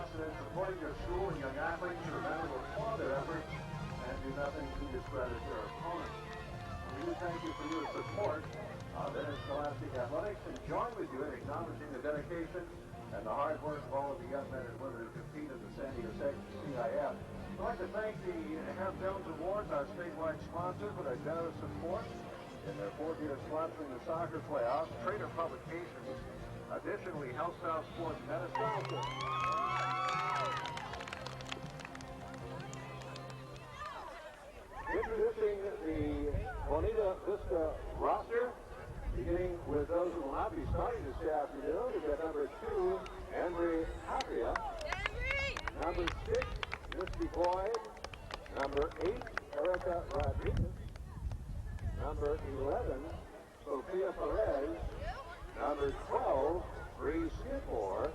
invested in supporting your school and young athletes to remember to applaud their efforts and do nothing to discredit their opponents. We do thank you for your support of Interscholastic Athletics and join with you in acknowledging the dedication and the hard work of all of the young men and women who compete in the San Diego State CIF. I'd like to thank the Herb Jones Awards, our statewide sponsor, for their generous support in their 4th year sponsoring the soccer playoffs. Trader Publications, additionally, Health South Sports Medicine. Introducing the Bonita Vista roster, beginning with those who will not be starting this afternoon. We've got number 2, Embry Tapia. Number 6, Misty Boyd. Number 8, Erica Rodriguez. Number 11, Sophia Perez. Number 12, Bree Skidmore.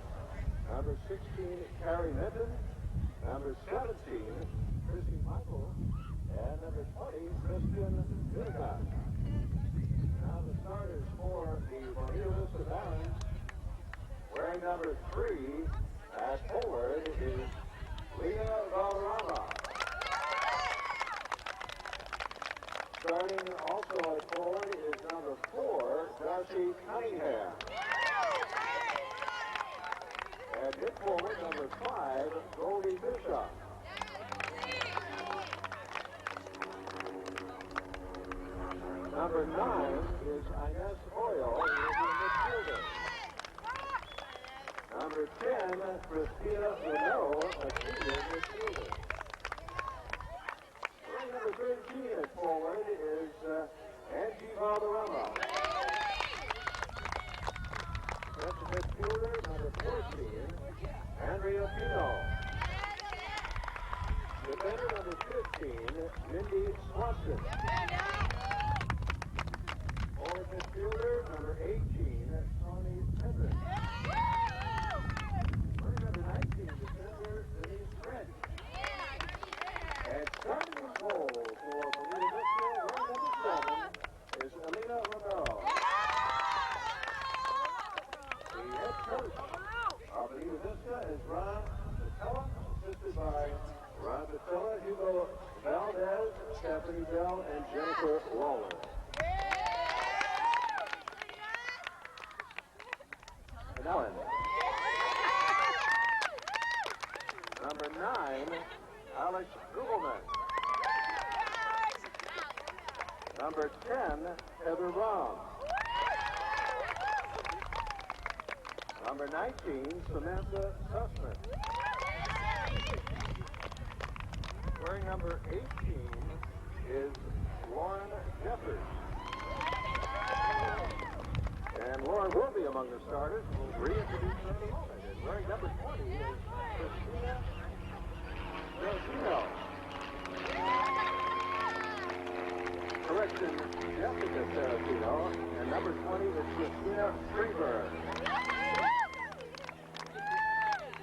Number 16, Carrie Minton. Number 17, Chrissy Michael. And number 20, Christian Vinegar. Now the starters for the Bonita Vista Barons. Wearing number 3 at forward is Leah Valderrama. Starting also at forward is number 4, Darcy Cunningham. And in forward, number 5, Goldie Bishop. Number 9 is Inez Oil, who is a midfielder. Number 10, Christina Renault, a senior midfielder. Number 13 at forward is Angie Valderrama. That's the midfielder, number 14, Andrea Pino. Defender number 15, Mindy Swanson. Forward midfielder, number 18, Tony Pendrick. Number 19, defender, Denise French. And starting in goal for Bonita Vista, number 7, is Alina Romero. The head coach of Bonita Vista is Ron Patella, assisted by Ron Patella, Hugo Valdez, Stephanie Bell, and Jennifer Lawler. And Ellen. Number 9, Alex Gugelman. Number 10, Heather Rahm. Number 19, Samantha Sussman. Wearing number 18 is Lauren Jeffers. And Lauren will be among the starters. We'll reintroduce her in a moment. And wearing number 20 is Christina Rosino. Correction, Jessica Saracino. And number 20 is Christina Freeburg.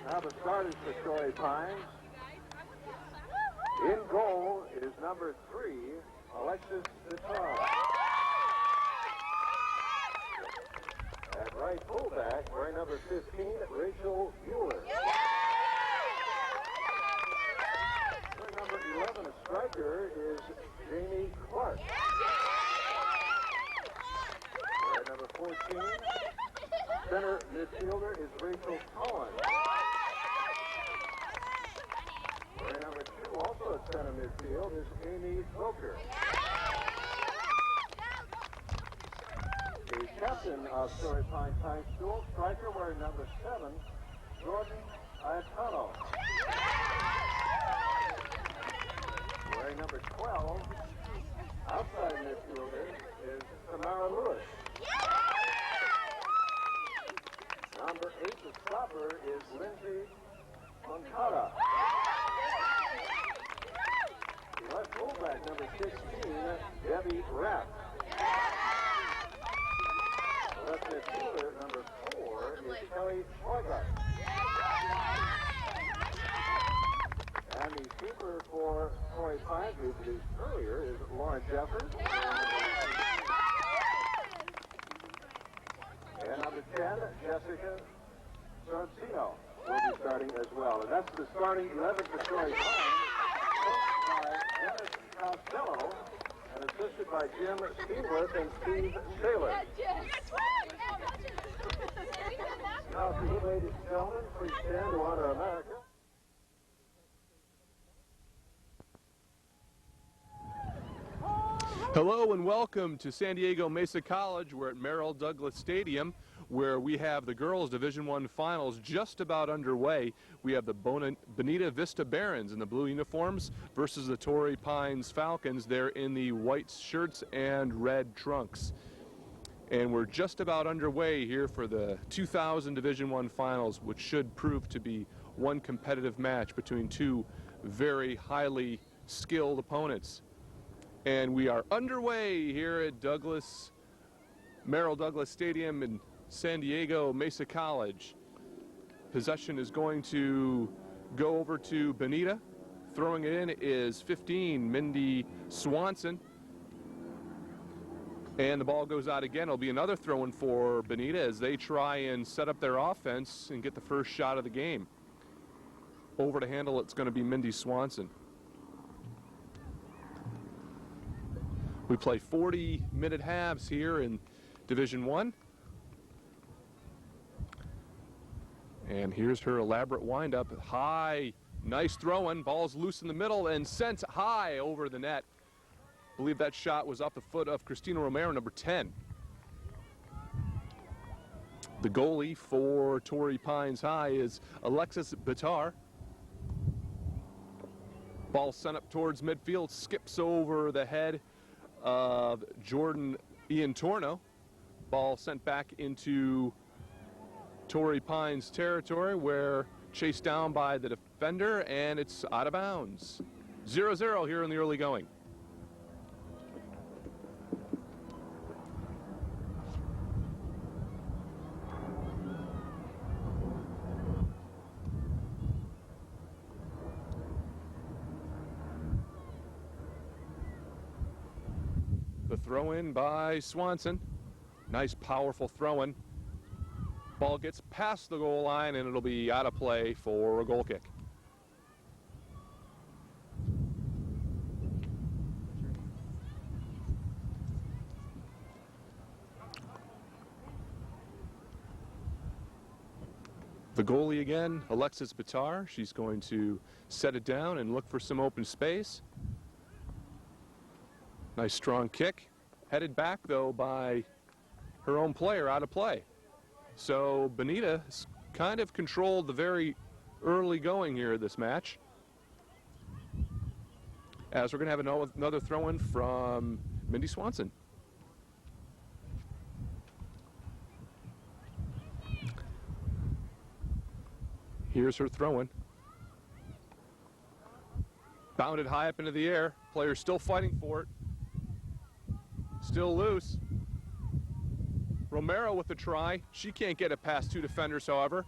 Now the starters for Torrey Pines. In goal is number 3, Alexis Vitar. At right fullback, wearing number 15, Rachel Bueller. Wearing number 11, a striker, is Jamie Clark. Wearing number 14, center midfielder, is Rachel Cohen. Wearing number 2, also at center midfield, is Amy Broker. The captain of Torrey Pines High School, striker wearing number 7, Jordan Ayatano. Wearing number 12, outside midfielder, is Tamara Lewis. Number 8, the stopper, is Lindsay Moncada. The left fullback, number 16, Debbie Rapp. The left midfielder, number 4, is Kelly Schweigart. And the keeper for Torrey Pines, who produced earlier, is Lauren Jeffers. And number 10, Jessica Sorrentino will be starting. starting as well. And that's the starting 11 for Torrey Pines, coached by Dennis Costello and assisted by Jim Steenworth and Steve Saylor. Now, if you, ladies and gentlemen, please stand to honor America. Hello and welcome to San Diego Mesa College. We're at Merrill Douglas Stadium, where we have the girls Division I finals just about underway. We have the Bonita Vista Barons in the blue uniforms versus the Torrey Pines Falcons. They're in the white shirts and red trunks. And we're just about underway here for the 2000 Division I finals, which should prove to be one competitive match between two very highly skilled opponents. And we are underway here at Merrill Douglas Stadium in San Diego Mesa College. Possession is going to go over to Bonita. Throwing it in is 15, Mindy Swanson. And the ball goes out again. It'll be another throw-in for Bonita as they try and set up their offense and get the first shot of the game. Over to handle it's going to be Mindy Swanson. We play 40-minute halves here in Division I. And here's her elaborate windup. High, nice throw-in. Ball's loose in the middle and sent high over the net. I believe that shot was off the foot of Christina Romero, number 10. The goalie for Torrey Pines High is Alexis Bitar. Ball sent up towards midfield, skips over the head of Jordan Iantorno. Ball sent back into Torrey Pines territory, where chased down by the defender, and it's out of bounds. 0-0 here in the early going. The throw-in by Swanson. Nice, powerful throw-in. Ball gets past the goal line, and it'll be out of play for a goal kick. The goalie again, Alexis Bitar. She's going to set it down and look for some open space. Nice strong kick. Headed back, though, by her own player, out of play. So Bonita has kind of controlled the very early going here of this match. As we're going to have another throw-in from Mindy Swanson. Here's her throw-in. Bounded high up into the air. Player still fighting for it. Still loose. Romero with the try. She can't get it past two defenders, however.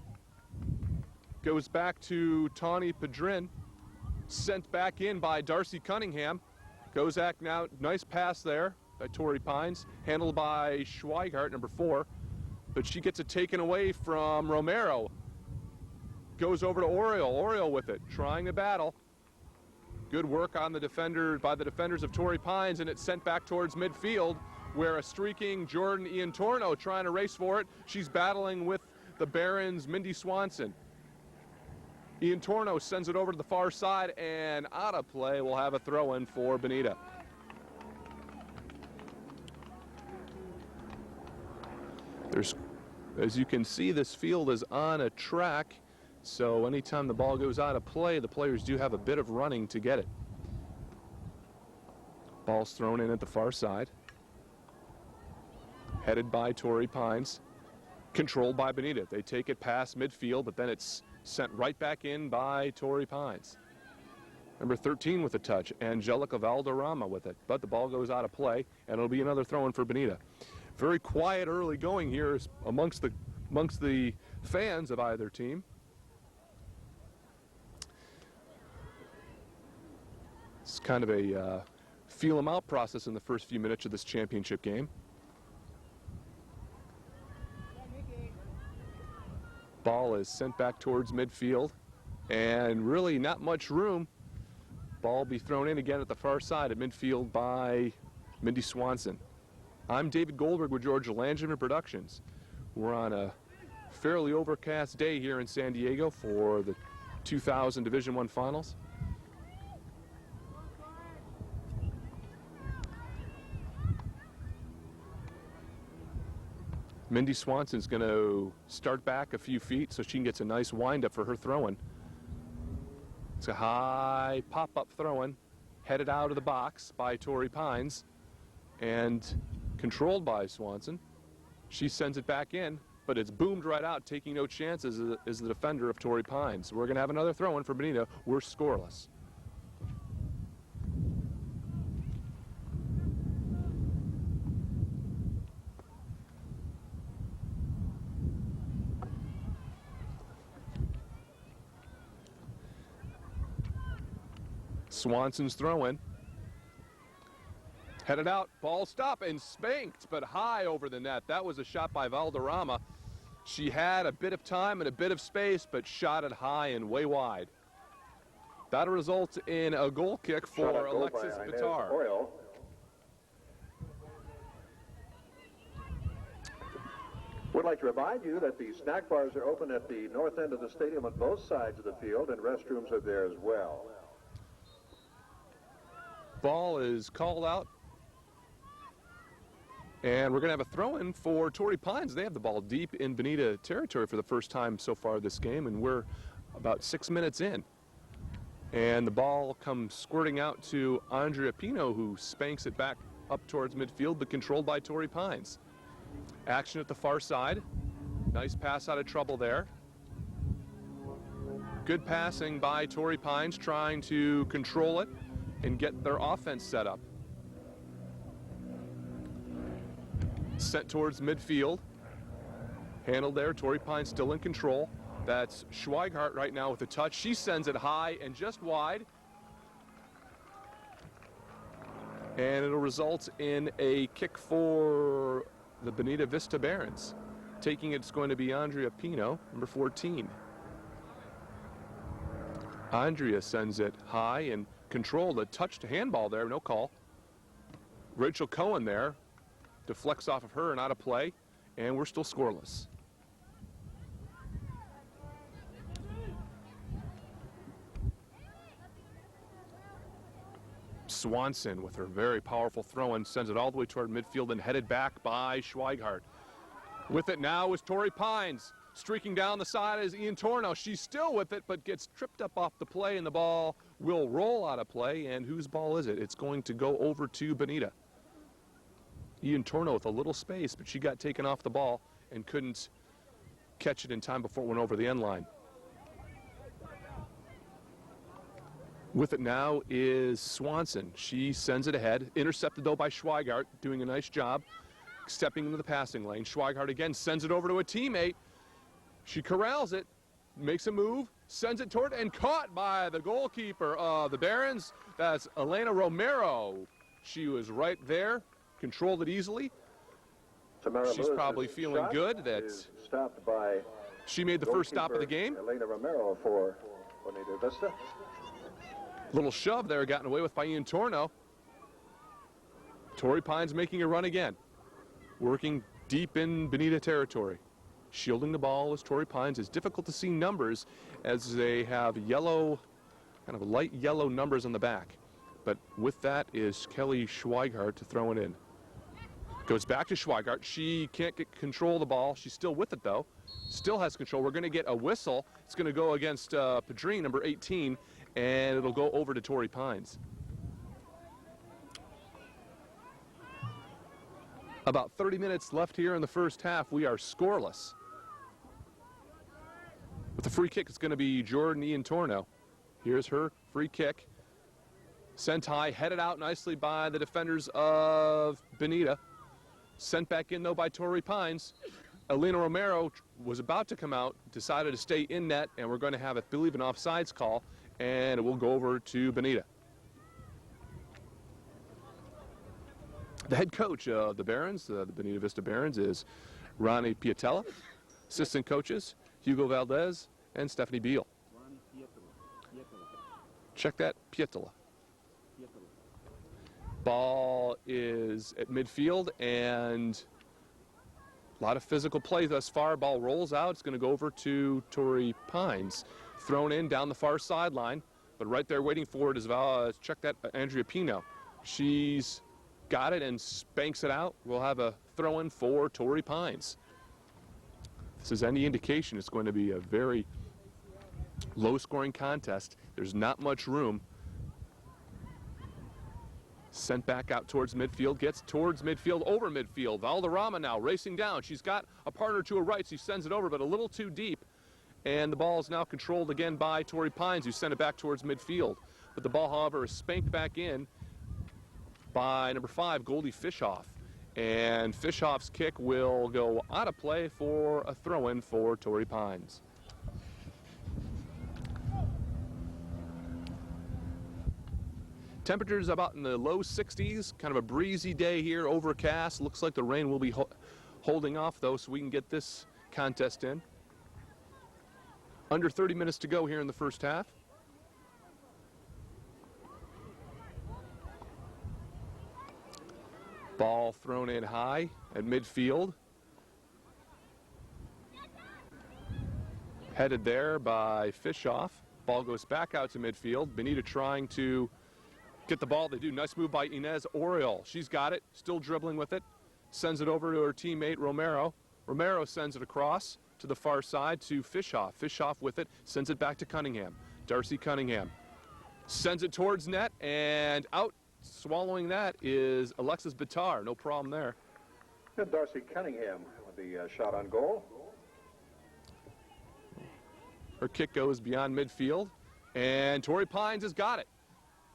Goes back to Tawny Padrin. Sent back in by Darcy Cunningham. Kozak now, nice pass there by Torrey Pines. Handled by Schweigart, number 4. But she gets it taken away from Romero. Goes over to Oriole. Oriole with it, trying to battle. Good work on the defender by the defenders of Torrey Pines, and it's sent back towards midfield, where a streaking Jordan Iantorno trying to race for it. She's battling with the Barons' Mindy Swanson. Iantorno sends it over to the far side, and out of play. We'll have a throw-in for Bonita. As you can see, this field is on a track. So anytime the ball goes out of play, the players do have a bit of running to get it. Ball's thrown in at the far side. Headed by Torrey Pines. Controlled by Bonita. They take it past midfield, but then it's sent right back in by Torrey Pines. Number 13 with a touch, Angelica Valderrama with it. But the ball goes out of play, and it'll be another throw-in for Bonita. Very quiet early going here amongst the fans of either team. It's kind of a feel them out process in the first few minutes of this championship game. Ball is sent back towards midfield. and really not much room. Ball will be thrown in again at the far side at midfield by Mindy Swanson. I'm David Goldberg with Georgia Landryman Productions. We're on a fairly overcast day here in San Diego for the 2000 Division I Finals. Mindy Swanson's going to start back a few feet so she gets a nice wind-up for her throw-in. It's a high pop-up throw-in, headed out of the box by Torrey Pines and controlled by Swanson. She sends it back in, but it's boomed right out, taking no chances as the defender of Torrey Pines. We're going to have another throw-in for Bonita. We're scoreless. Swanson's throw-in. Headed out, ball stop and spanked, but high over the net. That was a shot by Valderrama. She had a bit of time and a bit of space, but shot it high and way wide. That'll result in a goal kick for Alexis Vitar. Would like to remind you that the snack bars are open at the north end of the stadium on both sides of the field, and restrooms are there as well. Ball is called out. And we're going to have a throw-in for Torrey Pines. They have the ball deep in Bonita territory for the first time so far this game, and we're about 6 minutes in. And the ball comes squirting out to Andrea Pino, who spanks it back up towards midfield, but controlled by Torrey Pines. Action at the far side. Nice pass out of trouble there. Good passing by Torrey Pines, trying to control it and get their offense set up. Sent towards midfield. Handled there. Torrey Pines still in control. That's Schweighardt right now with a touch. She sends it high and just wide. And it'll result in a kick for the Bonita Vista Barons. Taking it's going to be Andrea Pino, number 14. Andrea sends it high and controlled. A touched handball there, no call. Rachel Cohen there. Deflects off of her and out of play, and we're still scoreless. Swanson with her very powerful throw-in sends it all the way toward midfield and headed back by Schweighardt. With it now is Torrey Pines. Streaking down the side is Ian Torno. She's still with it, but gets tripped up off the play, and the ball will roll out of play. And whose ball is it? It's going to go over to Bonita. Ian Torno with a little space, but she got taken off the ball and couldn't catch it in time before it went over the end line. With it now is Swanson. She sends it ahead, intercepted though by Schweighardt, doing a nice job, stepping into the passing lane. Schweighardt again sends it over to a teammate. She corrals it, makes a move, sends it toward, and caught by the goalkeeper of the Barons. That's Elena Romero. She was right there, controlled it easily. She's probably feeling good that stopped by she made the first stop of the game. Elena Romero for Bonita Vista. Little shove there gotten away with by Ian Torno. Torrey Pines making a run again. Working deep in Bonita territory. Shielding the ball is Torrey Pines. It's difficult to see numbers as they have yellow, kind of light yellow numbers on the back. But with that is Kelly Schweighardt to throw it in. Goes back to Schweighardt. She can't get control of the ball. She's still with it though. Still has control. We're going to get a whistle. It's going to go against Padrine, number 18, and it'll go over to Torrey Pines. About 30 minutes left here in the first half. We are scoreless. With the free kick, it's going to be Jordan Ian Torno. Here's her free kick. Sent high, headed out nicely by the defenders of Bonita. Sent back in, though, by Torrey Pines. Elena Romero was about to come out, decided to stay in net, and we're going to have, I believe, an offsides call, and it will go over to Bonita. The head coach of the Barons, the Bonita Vista Barons, is Ronnie Piatella. Assistant coaches, Hugo Valdez and Stephanie Beal. Check that, Pietola. Ball is at midfield, and a lot of physical play thus far. Ball rolls out. It's going to go over to Torrey Pines. Thrown in down the far sideline, but right there waiting for it is check that, Andrea Pino. She's got it and spanks it out. We'll have a throw-in for Torrey Pines. If this is any indication, it's going to be a very low-scoring contest. There's not much room. Sent back out towards midfield, gets towards midfield, over midfield. Valderrama now racing down. She's got a partner to her right. She sends it over, but a little too deep. And the ball is now controlled again by Torrey Pines, who sent it back towards midfield. But the ball, however, is spanked back in by number 5, Goldie Fishoff. And Fishoff's kick will go out of play for a throw-in for Torrey Pines. Temperatures about in the low 60s, kind of a breezy day here, overcast. Looks like the rain will be holding off, though, so we can get this contest in. Under 30 minutes to go here in the first half. Ball thrown in high at midfield. Headed there by Fishoff. Ball goes back out to midfield. Bonita trying to get the ball. They do. Nice move by Inez Oriol. She's got it. Still dribbling with it. Sends it over to her teammate Romero. Romero sends it across to the far side to Fishoff. Fishoff with it. Sends it back to Cunningham. Darcy Cunningham sends it towards net, and out swallowing that is Alexis Bitar. No problem there. And Darcy Cunningham with the shot on goal. Her kick goes beyond midfield, and Torrey Pines has got it.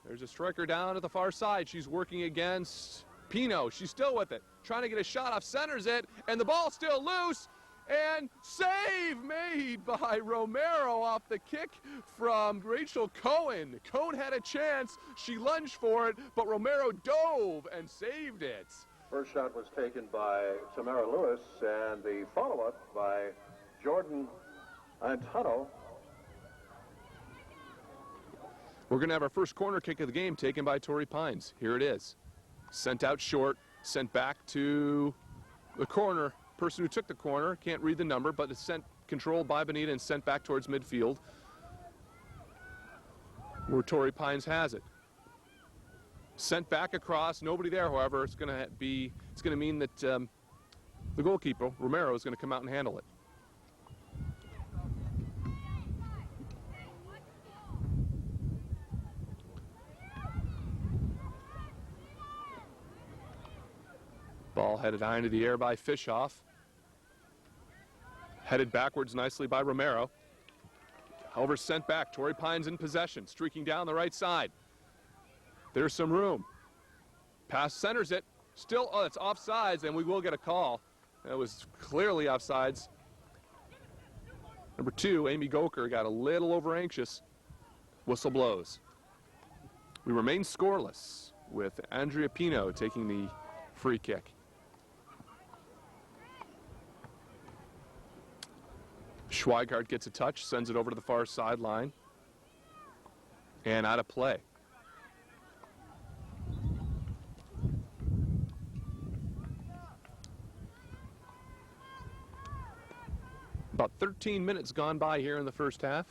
There's a striker down at the far side. She's working against Pino. She's still with it. Trying to get a shot off, centers it, and the ball's still loose. And save made by Romero off the kick from Rachel Cohen. Cohen had a chance. She lunged for it, but Romero dove and saved it. First shot was taken by Tamara Lewis, and the follow-up by Jordan Antano. We're going to have our first corner kick of the game taken by Torrey Pines. Here it is. Sent out short, sent back to the corner. Person who took the corner, can't read the number, but it's sent, controlled by Bonita and sent back towards midfield, where Torrey Pines has it. Sent back across, nobody there, however. It's going to mean that the goalkeeper, Romero, is going to come out and handle it. Ball headed high into the air by Fishoff. Headed backwards nicely by Romero. However, sent back. Torrey Pines in possession, streaking down the right side. There's some room. Pass centers it. Still, oh, it's offsides, and we will get a call. It was clearly offsides. Number 2, Amy Goker, got a little over anxious. Whistle blows. We remain scoreless with Andrea Pino taking the free kick. Schweigart gets a touch, sends it over to the far sideline, and out of play. About 13 minutes gone by here in the first half.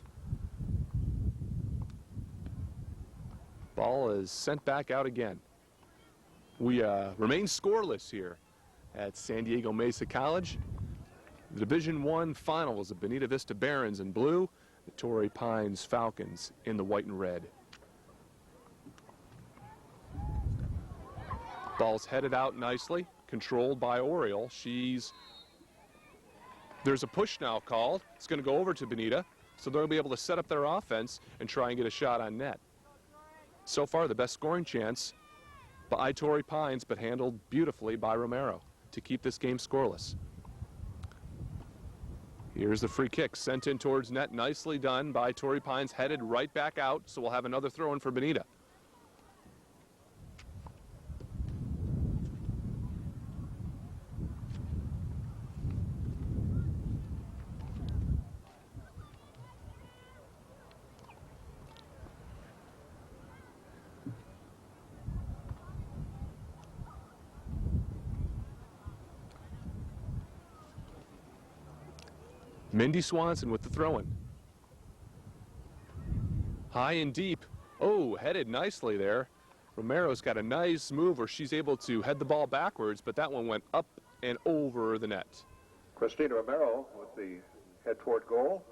Ball is sent back out again. We remain scoreless here at San Diego Mesa College. The Division I finals of Bonita Vista Barons in blue, the Torrey Pines Falcons in the white and red. Ball's headed out nicely, controlled by Oriole. There's a push now called. It's going to go over to Bonita, so they'll be able to set up their offense and try and get a shot on net. So far, the best scoring chance by Torrey Pines, but handled beautifully by Romero to keep this game scoreless. Here's the free kick, sent in towards net, nicely done by Torrey Pines, headed right back out, so we'll have another throw-in for Bonita. Mindy Swanson with the throw-in. High and deep. Oh, headed nicely there. Romero's got a nice move where she's able to head the ball backwards, but that one went up and over the net. Christina Romero with the head toward goal.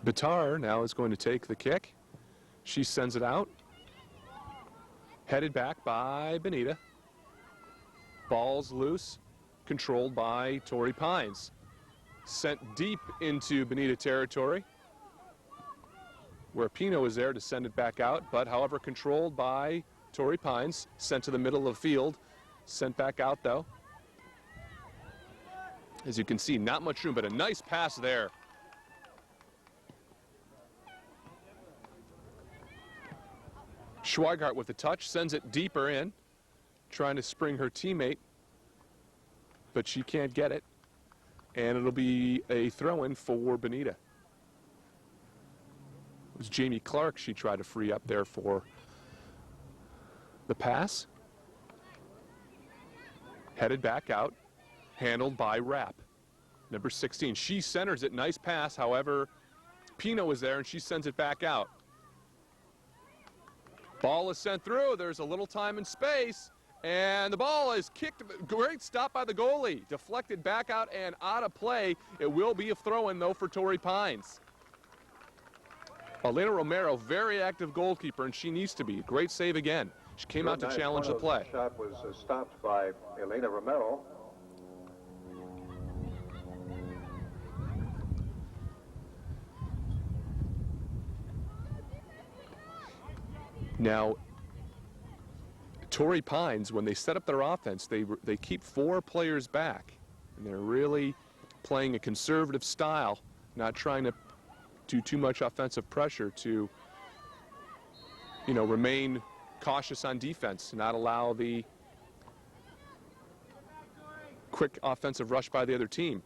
Bitar now is going to take the kick. She sends it out. Headed back by Bonita. Ball's loose, controlled by Torrey Pines. Sent deep into Bonita territory, where Pino is there to send it back out, but however controlled by Torrey Pines. Sent to the middle of the field. Sent back out though. As you can see, not much room, but a nice pass there. Schweigart with the touch, sends it deeper in, trying to spring her teammate, but she can't get it. And it'll be a throw-in for Bonita. It was Jamie Clark she tried to free up there for the pass. Headed back out, handled by Rapp, number 16. She centers it, nice pass, however, Pino is there and she sends it back out. Ball is sent through, there's a little time and space, and the ball is kicked, great stop by the goalie. Deflected back out and out of play. It will be a throw-in though for Torrey Pines. Elena Romero, very active goalkeeper, and she needs to be. Great save again. She came out to challenge the play. The shot was stopped by Elena Romero. Now, Torrey Pines, when they set up their offense, they keep 4 players back, and they're really playing a conservative style, not trying to do too much offensive pressure to, you know, remain cautious on defense, not allow the quick offensive rush by the other team.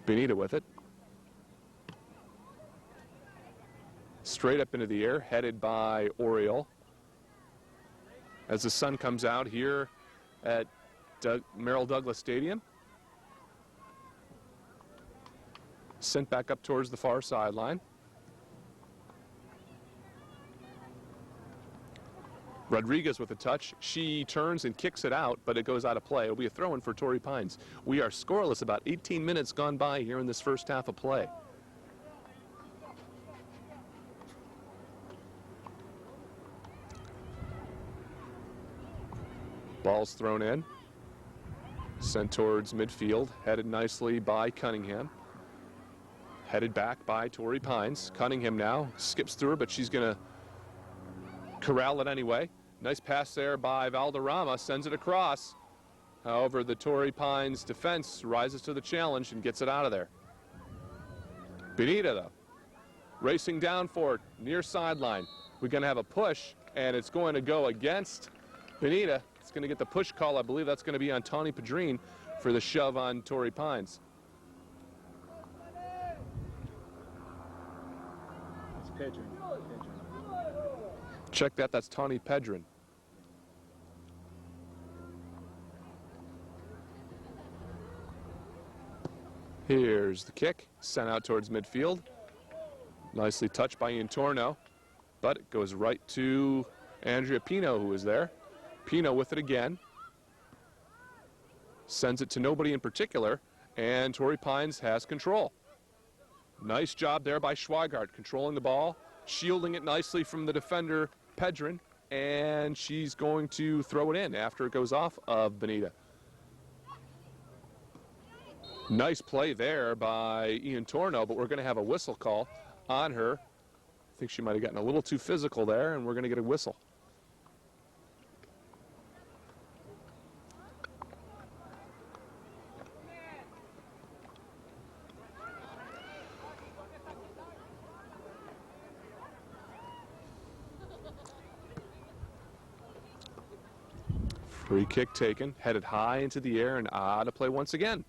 Bonita with it. Straight up into the air, headed by Oriole. As the sun comes out here at Merrill Douglas Stadium. Sent back up towards the far sideline. Rodriguez with a touch. She turns and kicks it out, but it goes out of play. It'll be a throw-in for Torrey Pines. We are scoreless, about 18 minutes gone by here in this first half of play. Ball's thrown in, sent towards midfield, headed nicely by Cunningham. Headed back by Torrey Pines. Cunningham now skips through her, but she's going to corral it anyway. Nice pass there by Valderrama, sends it across. However, the Torrey Pines defense rises to the challenge and gets it out of there. Bonita, though, racing down for it, near sideline. We're going to have a push, and it's going to go against Bonita. It's going to get the push call. I believe that's going to be on Tawny Padrine for the shove on Torrey Pines. It's Pedrin. Check that. That's Tawny Pedrin. Here's the kick. Sent out towards midfield. Nicely touched by Ian Torno. But it goes right to Andrea Pino, who is there. Pino with it again. Sends it to nobody in particular, and Torrey Pines has control. Nice job there by Schweigart, controlling the ball, shielding it nicely from the defender, Pedrin, and she's going to throw it in after it goes off of Bonita. Nice play there by Ian Torno, but we're going to have a whistle call on her. I think she might have gotten a little too physical there, and we're going to get a whistle. Free kick taken, headed high into the air and out of play once again.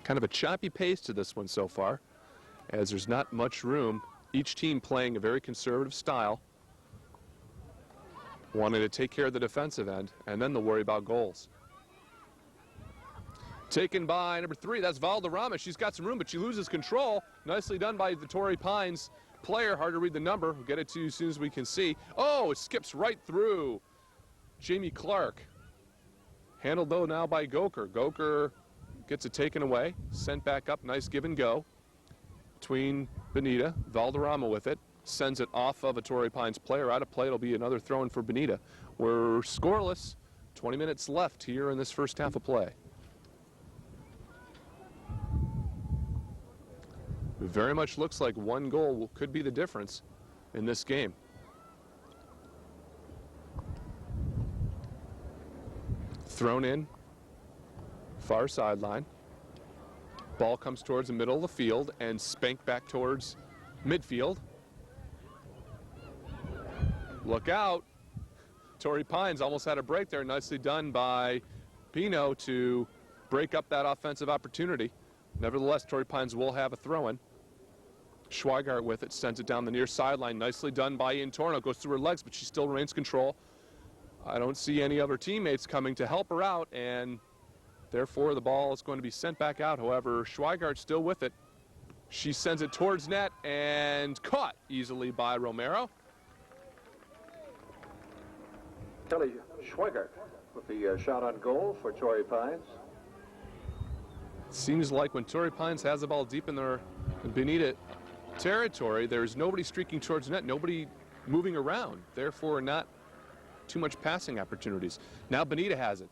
Kind of a choppy pace to this one so far, as there's not much room. Each team playing a very conservative style, wanting to take care of the defensive end, and then they'll worry about goals. Taken by number 3, that's Valderrama. She's got some room, but she loses control. Nicely done by the Torrey Pines player. Hard to read the number. We'll get it to you as soon as we can see. Oh, it skips right through Jamie Clark. Handled, though, now by Goker. Goker gets it taken away, sent back up. Nice give and go between Bonita. Valderrama with it. Sends it off of a Torrey Pines player. Out of play, it'll be another throw-in for Bonita. We're scoreless. 20 minutes left here in this first half of play. Very much looks like one goal could be the difference in this game. Thrown in, far sideline. Ball comes towards the middle of the field and spanked back towards midfield. Look out. Torrey Pines almost had a break there. Nicely done by Pino to break up that offensive opportunity. Nevertheless, Torrey Pines will have a throw-in. Schweigart with it, sends it down the near sideline. Nicely done by Ian Torno. Goes through her legs, but she still remains control. I don't see any other teammates coming to help her out, and therefore the ball is going to be sent back out. However, Schweigart's still with it. She sends it towards net and caught easily by Romero. Kelly Schweigart with the shot on goal for Torrey Pines. Seems like when Torrey Pines has the ball deep in their Bonita territory, there's nobody streaking towards net, nobody moving around, therefore not too much passing opportunities. Now Bonita has it.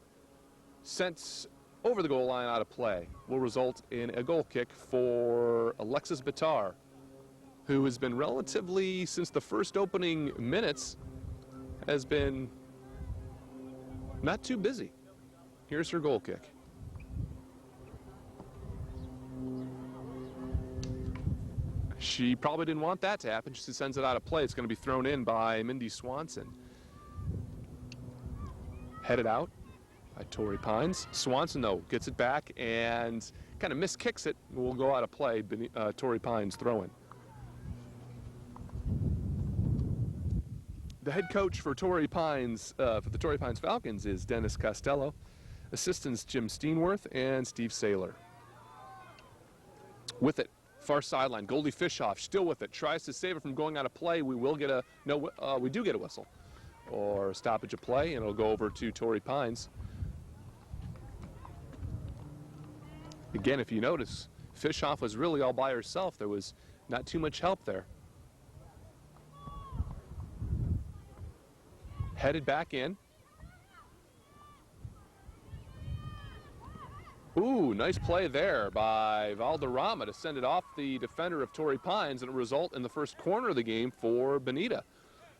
Sent over the goal line out of play. Will result in a goal kick for Alexis Bitar, who has been relatively, since the first opening minutes, has been not too busy. Here's her goal kick. She probably didn't want that to happen. She sends it out of play. It's going to be thrown in by Mindy Swanson. Headed out by Torrey Pines. Swanson, though, gets it back and kind of miskicks it. Will go out of play. Torrey Pines throw-in. The head coach for Torrey Pines, for the Torrey Pines Falcons, is Dennis Costello. Assistants Jim Steenworth and Steve Saylor. With it. Far sideline, Goldie Fishoff still with it, tries to save it from going out of play. We will get we do get a whistle or a stoppage of play, and it'll go over to Torrey Pines. Again, if you notice, Fishoff was really all by herself. There was not too much help there. Headed back in. Ooh, nice play there by Valderrama to send it off the defender of Torrey Pines, and it result in the first corner of the game for Bonita.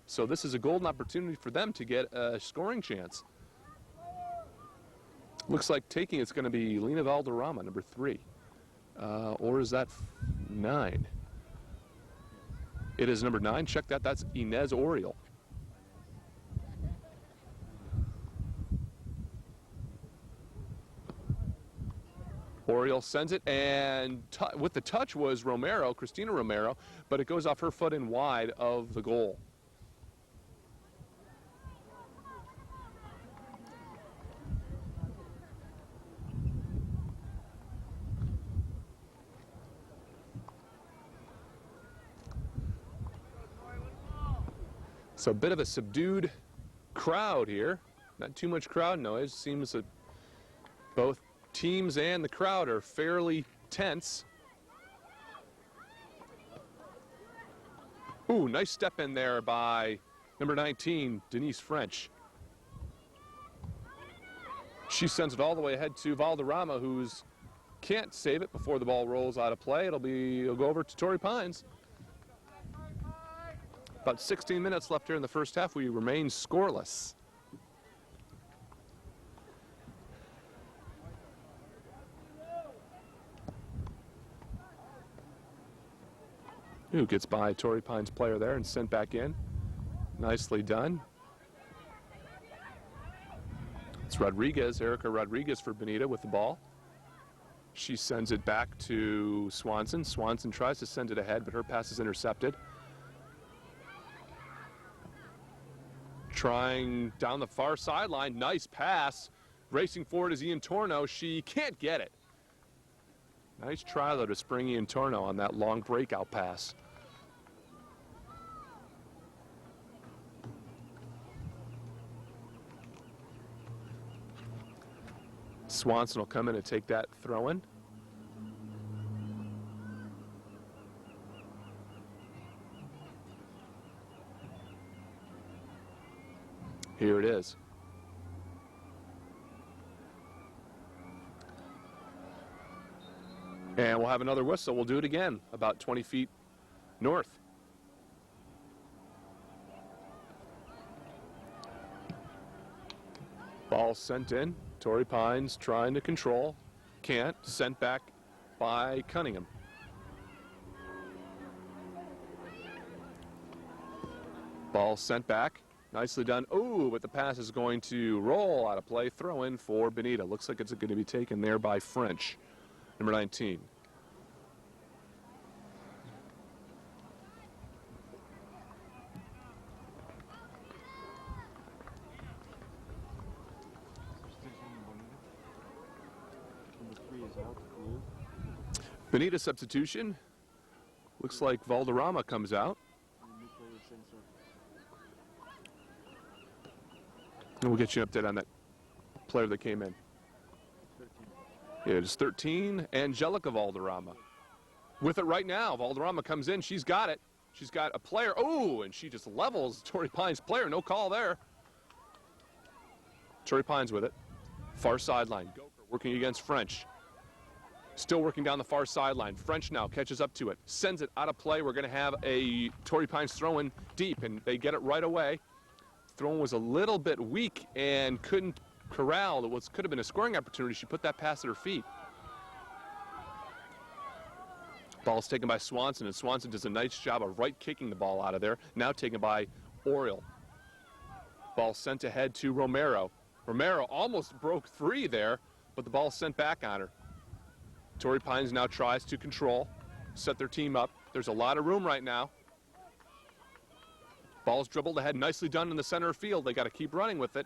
So this is a golden opportunity for them to get a scoring chance. Looks like taking it's going to be Lena Valderrama, number 3. Or is that 9? It is number 9. Check that. That's Inez Oriel. Oriel sends it, and with the touch was Romero, Christina Romero, but it goes off her foot and wide of the goal. So a bit of a subdued crowd here. Not too much crowd noise. Seems that both teams and the crowd are fairly tense. Ooh, nice step in there by number 19, Denise French. She sends it all the way ahead to Valderrama, who's can't save it before the ball rolls out of play. It'll go over to Torrey Pines. About 16 minutes left here in the first half. We remain scoreless. Ooh, gets by Torrey Pines player there and sent back in. Nicely done. It's Rodriguez, Erica Rodriguez for Bonita with the ball. She sends it back to Swanson. Swanson tries to send it ahead, but her pass is intercepted. Trying down the far sideline. Nice pass. Racing forward is Ian Torno. She can't get it. Nice try, though, to spring Ian Torno on that long breakout pass. Swanson will come in and take that throw in. Here it is. And we'll have another whistle. We'll do it again, about 20 feet north. Ball sent in. Torrey Pines trying to control. Can't. Sent back by Cunningham. Ball sent back. Nicely done. Ooh, but the pass is going to roll out of play. Throw in for Bonita. Looks like it's going to be taken there by French, number 19. Bonita substitution. Looks like Valderrama comes out. And we'll get you an update on that player that came in. 13. It is 13, Angelica Valderrama. With it right now, Valderrama comes in, she's got it. She's got a player, oh, and she just levels Torrey Pines' player, no call there. Torrey Pines with it. Far sideline, Gopher working against French. Still working down the far sideline. French now catches up to it, sends it out of play. We're gonna have a Torrey Pines throw in deep, and they get it right away. Throw was a little bit weak and couldn't corral what could have been a scoring opportunity. She put that pass at her feet. Ball's taken by Swanson, and Swanson does a nice job of right kicking the ball out of there. Now taken by Oriole. Ball sent ahead to Romero. Romero almost broke free there, but the ball sent back on her. Torrey Pines now tries to control, set their team up. There's a lot of room right now. Ball's dribbled ahead, nicely done in the center field. They got to keep running with it.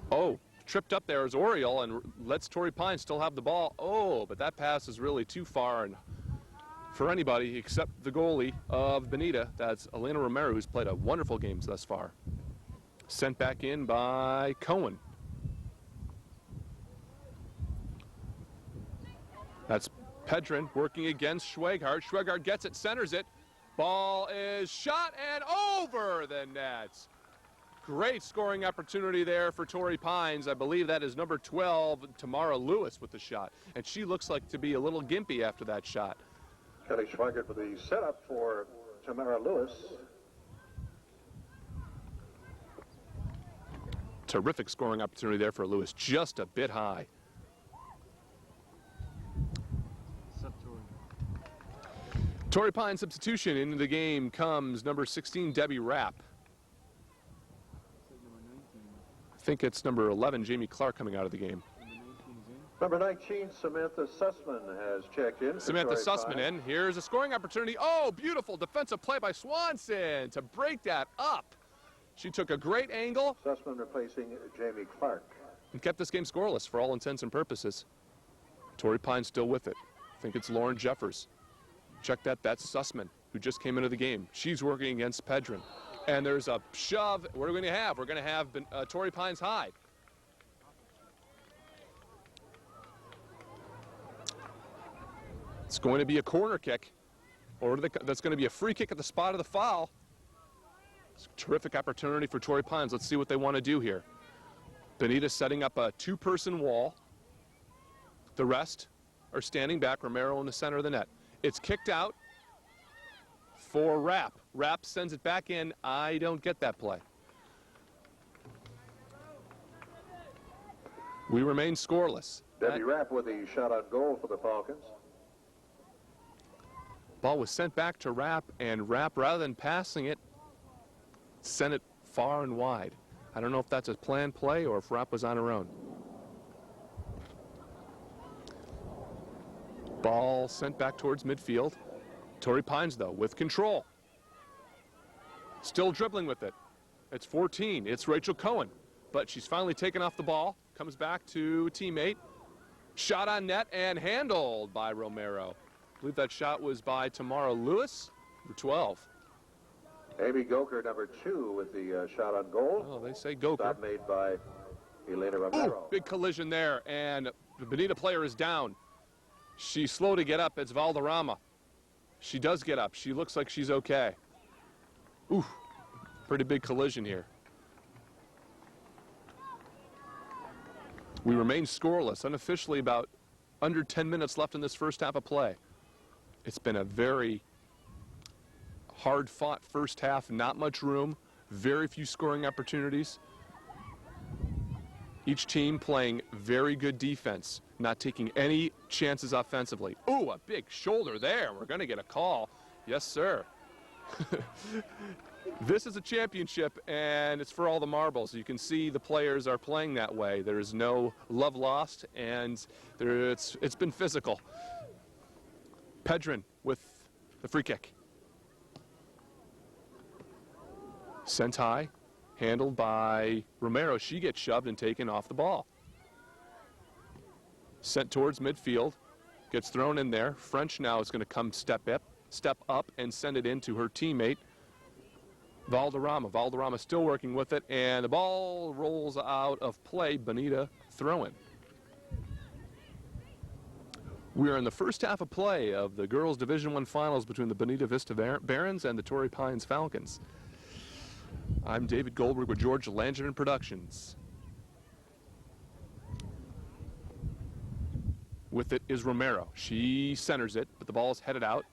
Oh, tripped up there is Oriole and lets Torrey Pines still have the ball. Oh, but that pass is really too far and for anybody except the goalie of Bonita. That's Elena Romero, who's played a wonderful game thus far. Sent back in by Cohen. That's Pedrin working against Schweghart. Schweghart gets it, centers it. Ball is shot and over the nets. Great scoring opportunity there for Torrey Pines. I believe that is number 12, Tamara Lewis, with the shot. And she looks like to be a little gimpy after that shot. Kelly Schweigert with the setup for Tamara Lewis. Terrific scoring opportunity there for Lewis, just a bit high. Torrey Pines substitution into the game comes number 16, Debbie Rapp. I think it's number 11, Jamie Clark, coming out of the game. Number 19, Samantha Sussman has checked in. Samantha Sussman in. Here's a scoring opportunity. Oh, beautiful defensive play by Swanson to break that up. She took a great angle. Sussman replacing Jamie Clark. And kept this game scoreless for all intents and purposes. Torrey Pines still with it. I think it's Lauren Jeffers. Check that, that's Sussman, who just came into the game. She's working against Pedrin. And there's a shove. What are we going to have? We're going to have Torrey Pines high. It's going to be a corner kick, or that's going to be a free kick at the spot of the foul. It's a terrific opportunity for Torrey Pines. Let's see what they want to do here. Bonita setting up a two-person wall. The rest are standing back. Romero in the center of the net. It's kicked out for Rapp. Rapp sends it back in. I don't get that play. We remain scoreless. Debbie Rapp with the shot on goal for the Falcons. Ball was sent back to Rapp, and Rapp, rather than passing it, sent it far and wide. I don't know if that's a planned play or if Rapp was on her own. Ball sent back towards midfield. Torrey Pines, though, with control. Still dribbling with it. It's 14. It's Rachel Cohen. But she's finally taken off the ball. Comes back to teammate. Shot on net and handled by Romero. I believe that shot was by Tamara Lewis, number 12. Amy Goker, number 2, with the shot on goal. Oh, they say Goker. Stop made by Elena Romero. Ooh, big collision there, and the Bonita player is down. She's slow to get up. It's Valderrama. She does get up. She looks like she's okay. Ooh, pretty big collision here. We remain scoreless, unofficially about under 10 minutes left in this first half of play. It's been a very hard-fought first half, not much room, very few scoring opportunities. Each team playing very good defense, not taking any chances offensively. Ooh, a big shoulder there. We're going to get a call. Yes, sir. This is a championship, and it's for all the marbles. You can see the players are playing that way. There's no love lost, and it's been physical. Pedrin with the free kick. Sent high, handled by Romero. She gets shoved and taken off the ball. Sent towards midfield, gets thrown in there. French now is going to come step up and send it in to her teammate, Valderrama. Valderrama still working with it, and the ball rolls out of play. Bonita throwing. We are in the first half of play of the girls' Division I finals between the Bonita Vista Barons and the Torrey Pines Falcons. I'm David Goldberg with George Langevin Productions. With it is Romero. She centers it, but the ball is headed out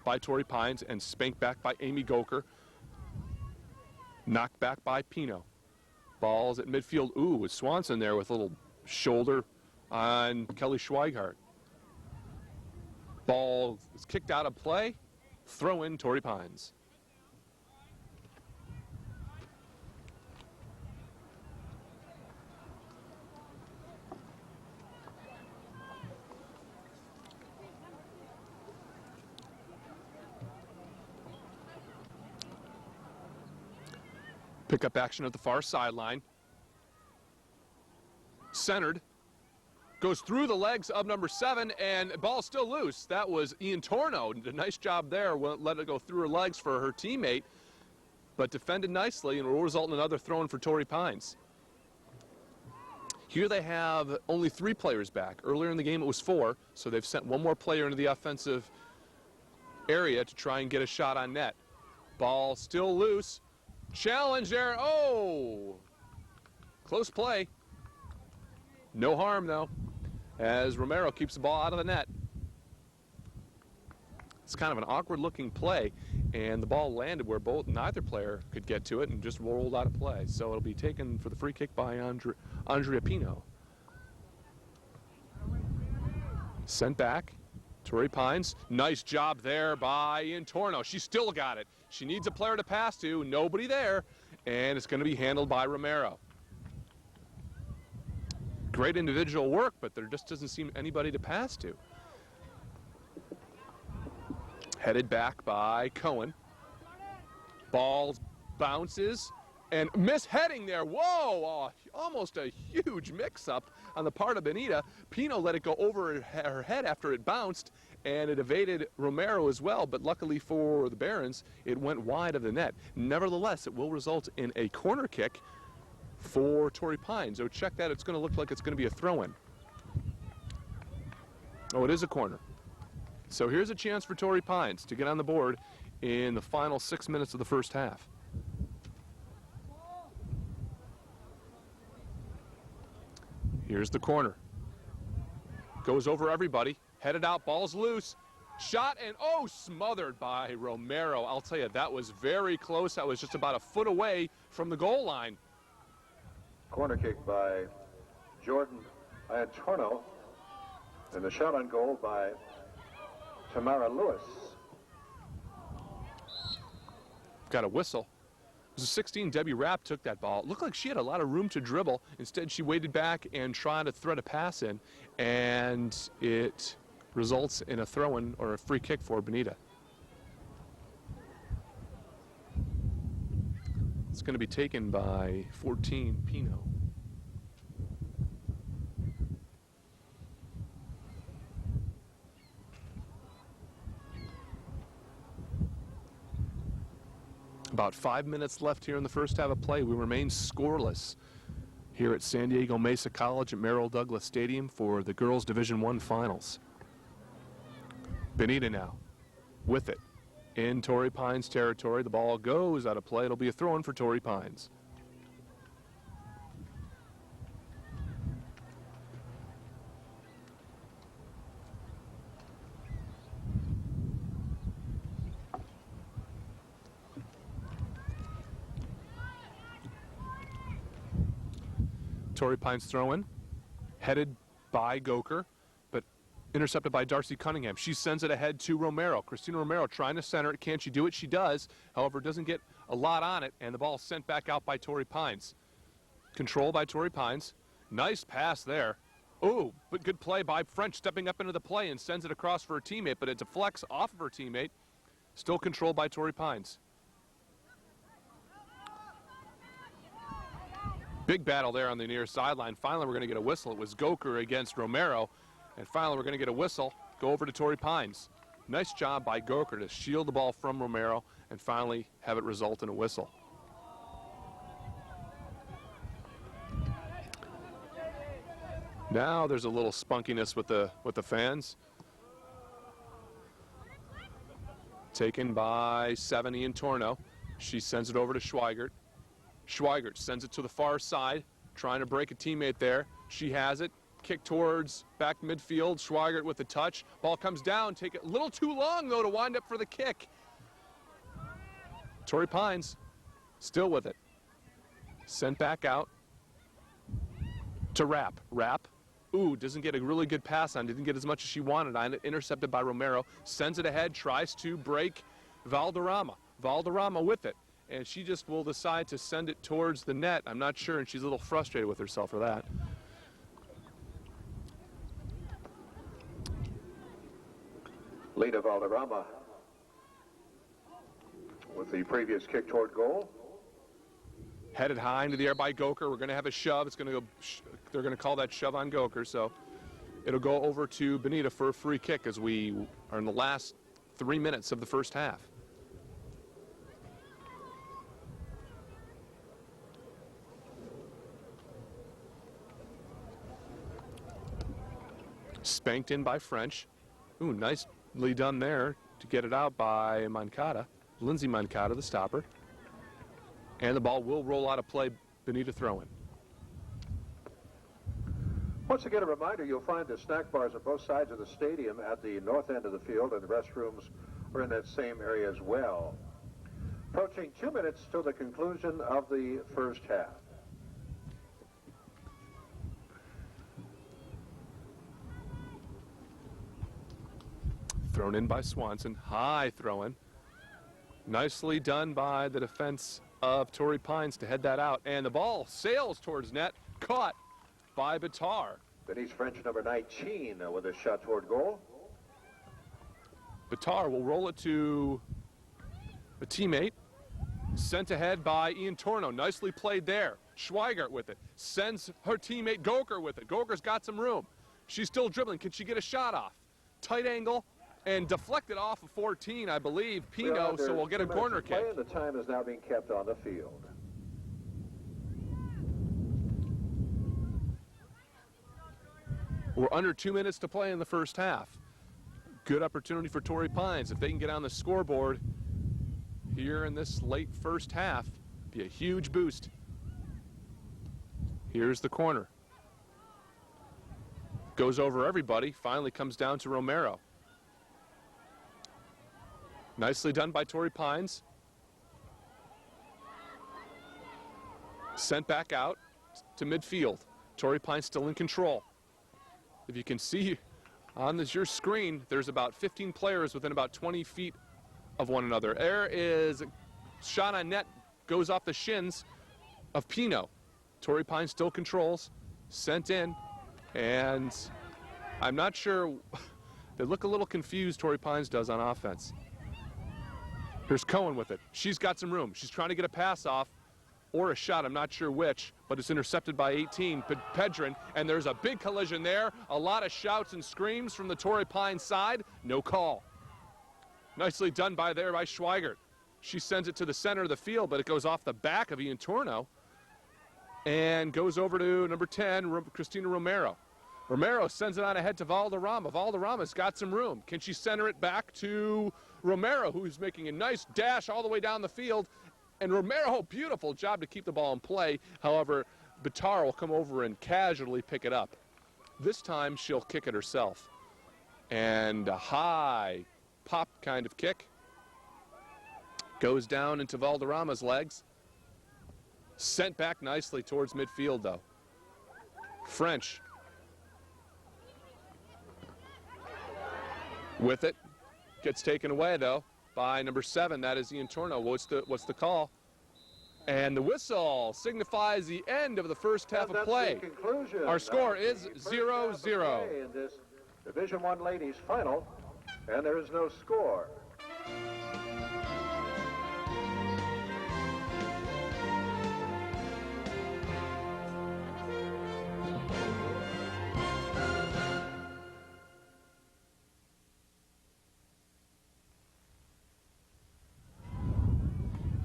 by Torrey Pines and spanked back by Amy Goker. Knocked back by Pino. Ball's at midfield. Ooh, with Swanson there with a little shoulder on Kelly Schweigart. Ball is kicked out of play. Throw in Torrey Pines. Pickup action at the far sideline. Centered. Goes through the legs of number 7, and ball still loose. That was Ian Torno. Did a nice job there. Won't let it go through her legs for her teammate, but defended nicely, and will result in another throw-in for Torrey Pines. Here they have only 3 players back. Earlier in the game it was 4, so they've sent one more player into the offensive area to try and get a shot on net. Ball still loose. Challenge there. Oh! Close play. No harm, though, as Romero keeps the ball out of the net. It's kind of an awkward-looking play, and the ball landed where neither player could get to it and just rolled out of play. So it'll be taken for the free kick by Andrea Pino. Sent back. Torrey Pines. Nice job there by Ian Torno. She still got it. She needs a player to pass to. Nobody there, and it's going to be handled by Romero. Great individual work, but there just doesn't seem anybody to pass to. Headed back by Cohen. Ball bounces and misheading there. Whoa, almost a huge mix-up on the part of Bonita. Pino let it go over her head after it bounced, and it evaded Romero as well, but luckily for the Barons, it went wide of the net. Nevertheless, it will result in a corner kick for Torrey Pines. So check that. It's going to look like it's going to be a throw-in. Oh, it is a corner. So here's a chance for Torrey Pines to get on the board in the final 6 minutes of the first half. Here's the corner. Goes over everybody. Headed out. Ball's loose. Shot and, oh, smothered by Romero. I'll tell you, that was very close. That was just about a foot away from the goal line. Corner kick by Jordan Iantorno, and the shot on goal by Tamara Lewis. Got a whistle. was a 16, Debbie Rapp took that ball. It looked like she had a lot of room to dribble. Instead, she waited back and tried to thread a pass in, and it results in a throw-in or a free kick for Bonita. It's going to be taken by 14, Pino. About 5 minutes left here in the first half of play. We remain scoreless here at San Diego Mesa College at Merrill Douglas Stadium for the girls Division I finals. Bonita now with it in Torrey Pines territory. The ball goes out of play. It'll be a throw-in for Torrey Pines. Torrey Pines throw-in, headed by Goker, but intercepted by Darcy Cunningham. She sends it ahead to Romero. Christina Romero trying to center it. Can she do it? She does. However, doesn't get a lot on it, and the ball is sent back out by Torrey Pines. Control by Torrey Pines. Nice pass there. Oh, but good play by French, stepping up into the play and sends it across for her teammate, but it deflects off of her teammate. Still controlled by Torrey Pines. Big battle there on the near sideline. Finally, we're going to get a whistle. It was Goker against Romero. And finally, we're going to get a whistle. Go over to Torrey Pines. Nice job by Goker to shield the ball from Romero and finally have it result in a whistle. Now there's a little spunkiness with the fans. Taken by 7, Ian Torno. She sends it over to Schweigert. Schweigert sends it to the far side, trying to break a teammate there. She has it. Kick towards back midfield. Schweigert with the touch. Ball comes down. Take it a little too long, though, to wind up for the kick. Torrey Pines still with it. Sent back out to Rapp. Rapp, ooh, doesn't get a really good pass on. Didn't get as much as she wanted on it. Intercepted by Romero. Sends it ahead. Tries to break Valderrama. Valderrama with it. And she just will decide to send it towards the net. I'm not sure, and she's a little frustrated with herself for that. Lena Valderrama with the previous kick toward goal. Headed high into the air by Goker. We're going to have a shove. It's going to go. They're going to call that shove on Goker, so it'll go over to Bonita for a free kick as we are in the last 3 minutes of the first half. Spanked in by French. Ooh, nicely done there to get it out by Moncada. Lindsay Moncada, the stopper. And the ball will roll out of play. Bonita throw-in. Once again, a reminder, you'll find the snack bars on both sides of the stadium at the north end of the field, and the restrooms are in that same area as well. Approaching 2 minutes till the conclusion of the first half. Thrown in by Swanson. High throw-in. Nicely done by the defense of Torrey Pines to head that out. And the ball sails towards net. Caught by Bitar. Denise French, number 19, with a shot toward goal. Bitar will roll it to a teammate. Sent ahead by Ian Torno. Nicely played there. Schweigert with it. Sends her teammate Goker with it. Goker's got some room. She's still dribbling. Can she get a shot off? Tight angle. And deflected off of 14, I believe, Pino, so we'll get a corner kick. And the time is now being kept on the field. We're under 2 minutes to play in the first half. Good opportunity for Torrey Pines. If they can get on the scoreboard here in this late first half, be a huge boost. Here's the corner. Goes over everybody, finally comes down to Romero. Nicely done by Torrey Pines. Sent back out to midfield. Torrey Pines still in control. If you can see on your screen, there's about 15 players within about 20 feet of one another. There is a shot on net goes off the shins of Pino. Torrey Pines still controls, sent in, and I'm not sure. They look a little confused, Torrey Pines does, on offense. Here's Cohen with it. She's got some room. She's trying to get a pass off or a shot, I'm not sure which, but it's intercepted by 18, Pedrin, and there's a big collision there. A lot of shouts and screams from the Torrey Pines side. No call. Nicely done by Schweigert. She sends it to the center of the field, but it goes off the back of Ian Torno and goes over to number 10, Christina Romero. Romero sends it on ahead to Valderrama. Valderrama's got some room. Can she center it back to Romero, who's making a nice dash all the way down the field? And Romero, beautiful job to keep the ball in play. However, Bitar will come over and casually pick it up. This time she'll kick it herself. And a high pop kind of kick. Goes down into Valderrama's legs. Sent back nicely towards midfield, though. French. With it. Gets taken away, though, by number 7. That is Ian Torno. What's the call? And the whistle signifies the end of the first half of play. Our score is 0-0. In this Division I ladies final, and there is no score.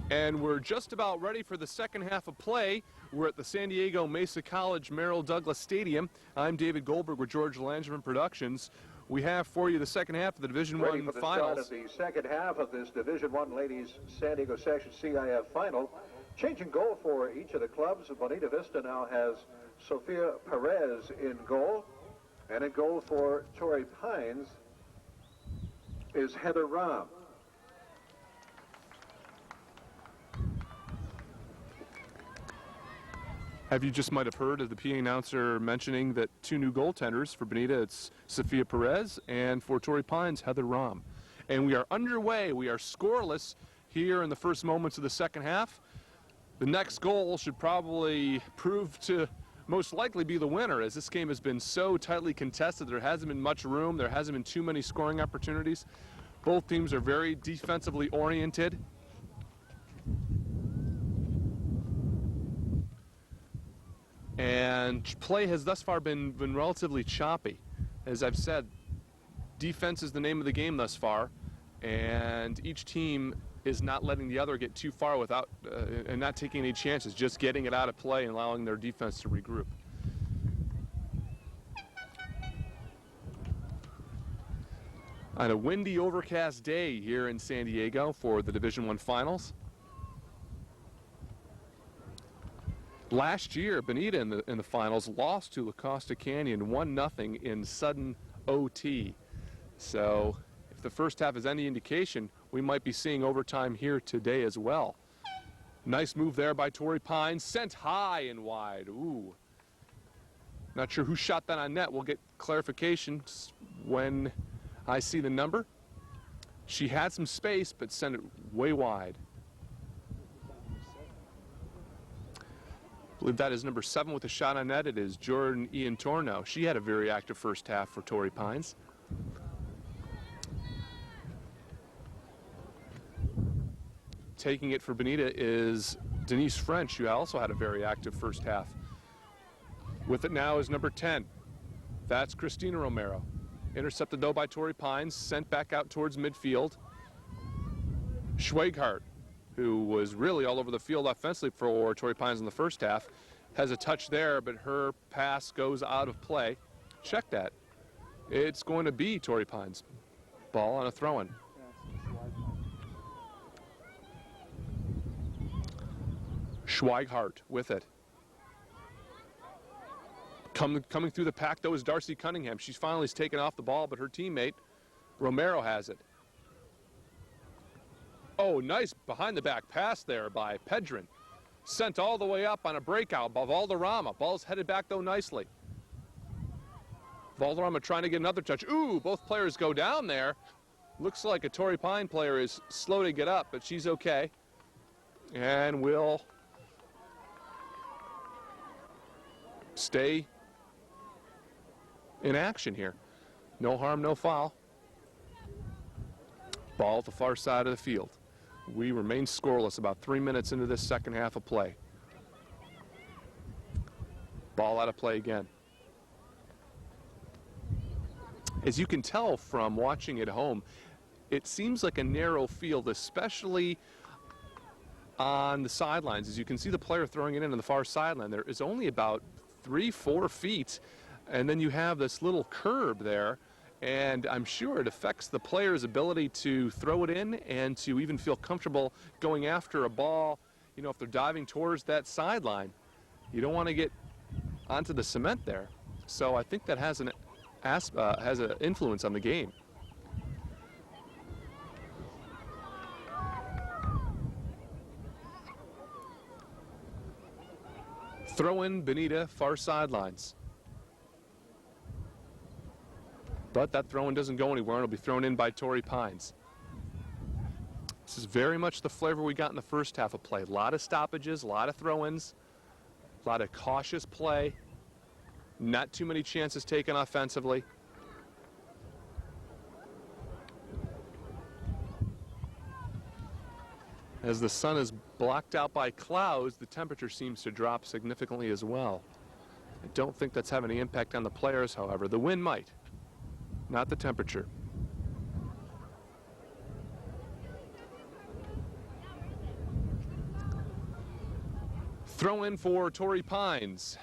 And we're just about ready for the second half of play. We're at the San Diego Mesa College Merrill Douglas Stadium. I'm David Goldberg with George Langerman Productions. We have for you the second half of the Division I finals. Ready for the start of the second half of this Division I ladies San Diego Section CIF final. Changing goal for each of the clubs. Bonita Vista now has Sofia Perez in goal. And in goal for Torrey Pines is Heather Rahm. You just might have heard of the PA announcer mentioning that 2 new goaltenders for Bonita. It's Sofia Perez, and for Torrey Pines, Heather Rahm. And we are underway. We are scoreless here in the first moments of the second half. The next goal should probably prove to most likely be the winner, as this game has been so tightly contested. There hasn't been much room. There hasn't been too many scoring opportunities. Both teams are very defensively oriented. And play has thus far been relatively choppy. As I've said, defense is the name of the game thus far, and each team is not letting the other get too far without and not taking any chances, just getting it out of play and allowing their defense to regroup. On a windy, overcast day here in San Diego for the Division I finals. Last year, Bonita in the finals lost to La Costa Canyon 1-0 in sudden OT. So if the first half is any indication, we might be seeing overtime here today as well. Nice move there by Torrey Pines, sent high and wide. Ooh. Not sure who shot that on net. We'll get clarification when I see the number. She had some space, but sent it way wide. I believe that is number 7 with a shot on net. It is Jordan Ian Torno. She had a very active first half for Torrey Pines. Taking it for Bonita is Denise French, who also had a very active first half. With it now is number 10. That's Christina Romero. Intercepted though by Torrey Pines, sent back out towards midfield. Schweigert, who was really all over the field offensively for Torrey Pines in the first half, has a touch there, but her pass goes out of play. Check that. It's going to be Torrey Pines. Ball on a throw-in. Schweigert with it. Coming through the pack, though, is Darcy Cunningham. She's finally taken off the ball, but her teammate, Romero, has it. Oh, nice behind-the-back pass there by Pedrin. Sent all the way up on a breakout by Valderrama. Ball's headed back, though, nicely. Valderrama trying to get another touch. Ooh, both players go down there. Looks like a Torrey Pine player is slow to get up, but she's okay. and will stay in action here. No harm, no foul. Ball at the far side of the field. We remain scoreless about 3 minutes into this second half of play. Ball out of play again. As you can tell from watching at home, it seems like a narrow field, especially on the sidelines. As you can see the player throwing it in on the far sideline, there is only about 3-4 feet, and then you have this little curb there, and I'm sure it affects the player's ability to throw it in and to even feel comfortable going after a ball. You know, if they're diving towards that sideline, you don't want to get onto the cement there. So I think that has an influence on the game. Throw in Bonita, far sidelines. But that throw-in doesn't go anywhere, and it'll be thrown in by Torrey Pines. This is very much the flavor we got in the first half of play. A lot of stoppages, a lot of throw-ins, a lot of cautious play, not too many chances taken offensively. As the sun is blocked out by clouds, the temperature seems to drop significantly as well. I don't think that's having any impact on the players, however. The wind might, not the temperature. Throw in for Torrey Pines.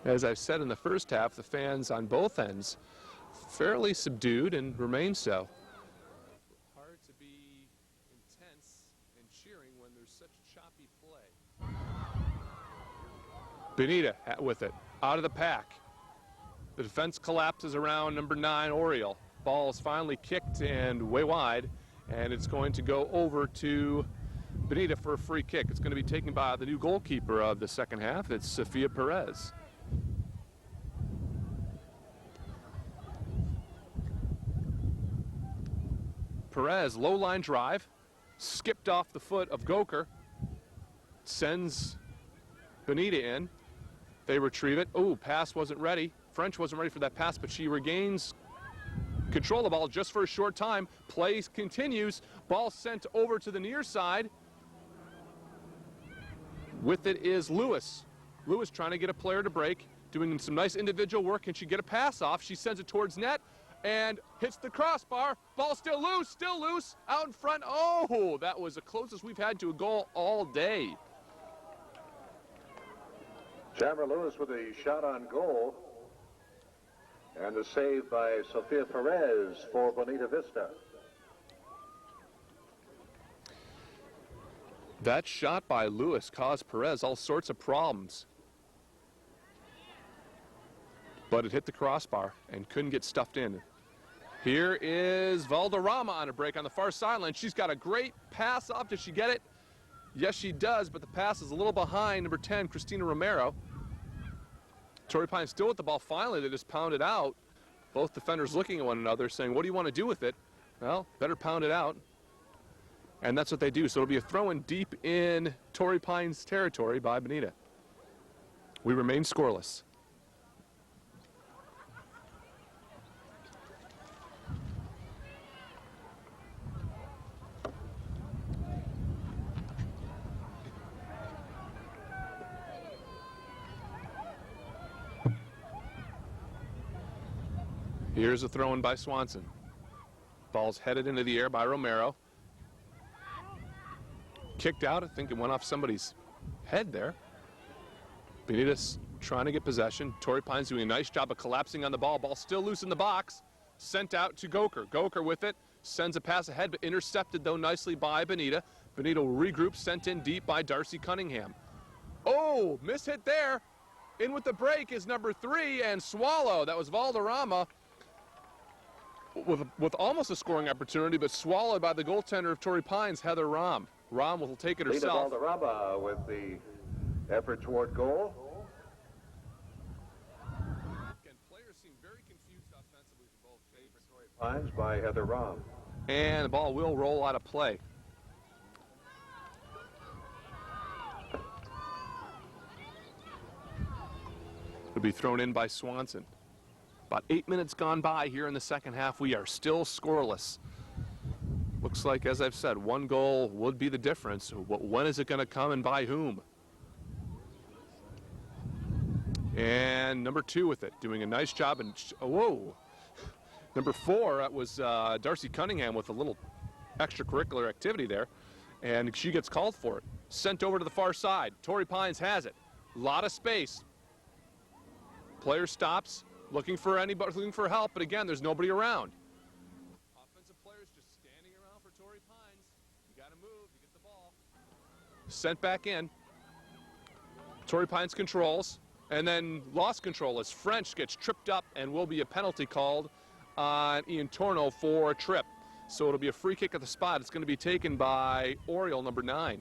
As I've said in the first half, the fans on both ends fairly subdued and remain so. Hard to be intense and cheering when there's such choppy play. Bonita with it, out of the pack. The defense collapses around number 9, Oriole. Ball is finally kicked and way wide, and it's going to go over to Bonita for a free kick. It's going to be taken by the new goalkeeper of the second half. It's Sophia Perez. Perez, low line drive, skipped off the foot of Goker, sends Bonita in. They retrieve it. Oh, pass wasn't ready. French wasn't ready for that pass, but she regains control of the ball just for a short time. Play continues. Ball sent over to the near side. With it is Lewis. Lewis trying to get a player to break, doing some nice individual work. Can she get a pass off? She sends it towards net and hits the crossbar. Ball still loose, out in front. Oh, that was the closest we've had to a goal all day. Jammer Lewis with a shot on goal. And the save by Sophia Perez for Bonita Vista. That shot by Lewis caused Perez all sorts of problems. But it hit the crossbar and couldn't get stuffed in. Here is Valderrama on a break on the far sideline. She's got a great pass off. Does she get it? Yes, she does, but the pass is a little behind number 10, Christina Romero. Torrey Pines still with the ball. Finally, they just pound it out. Both defenders looking at one another saying, what do you want to do with it? Well, better pound it out. And that's what they do. So it'll be a throw-in deep in Torrey Pines territory by Bonita. We remain scoreless. Here's a throw-in by Swanson. Ball's headed into the air by Romero. Kicked out. I think it went off somebody's head there. Bonita's trying to get possession. Torrey Pines doing a nice job of collapsing on the ball. Ball still loose in the box. Sent out to Goker. Goker with it. Sends a pass ahead, but intercepted, though, nicely by Bonita. Bonita will regroup. Sent in deep by Darcy Cunningham. Oh, mishit there. In with the break is number 3, and Swallow. That was Valderrama. With almost a scoring opportunity, but swallowed by the goaltender of Torrey Pines, Heather Rahm. Rahm will take it herself. Valderrama with the effort toward goal. Lines by Heather Rom. And the ball will roll out of play. It'll be thrown in by Swanson. About 8 minutes gone by here in the second half. We are still scoreless. Looks like, as I've said, one goal would be the difference. When is it going to come and by whom? And number 2 with it, doing a nice job. And whoa, number 4, that was Darcy Cunningham with a little extracurricular activity there. And she gets called for it. Sent over to the far side. Torrey Pines has it. A lot of space. Player stops, looking for anybody, looking for help, but again, there's nobody around. Offensive players just standing around for Torrey Pines. You got to move to get the ball. Sent back in. Torrey Pines controls, and then lost control as French gets tripped up and will be a penalty called on Ian Torno for a trip. So it'll be a free kick at the spot. It's going to be taken by Oriole number 9.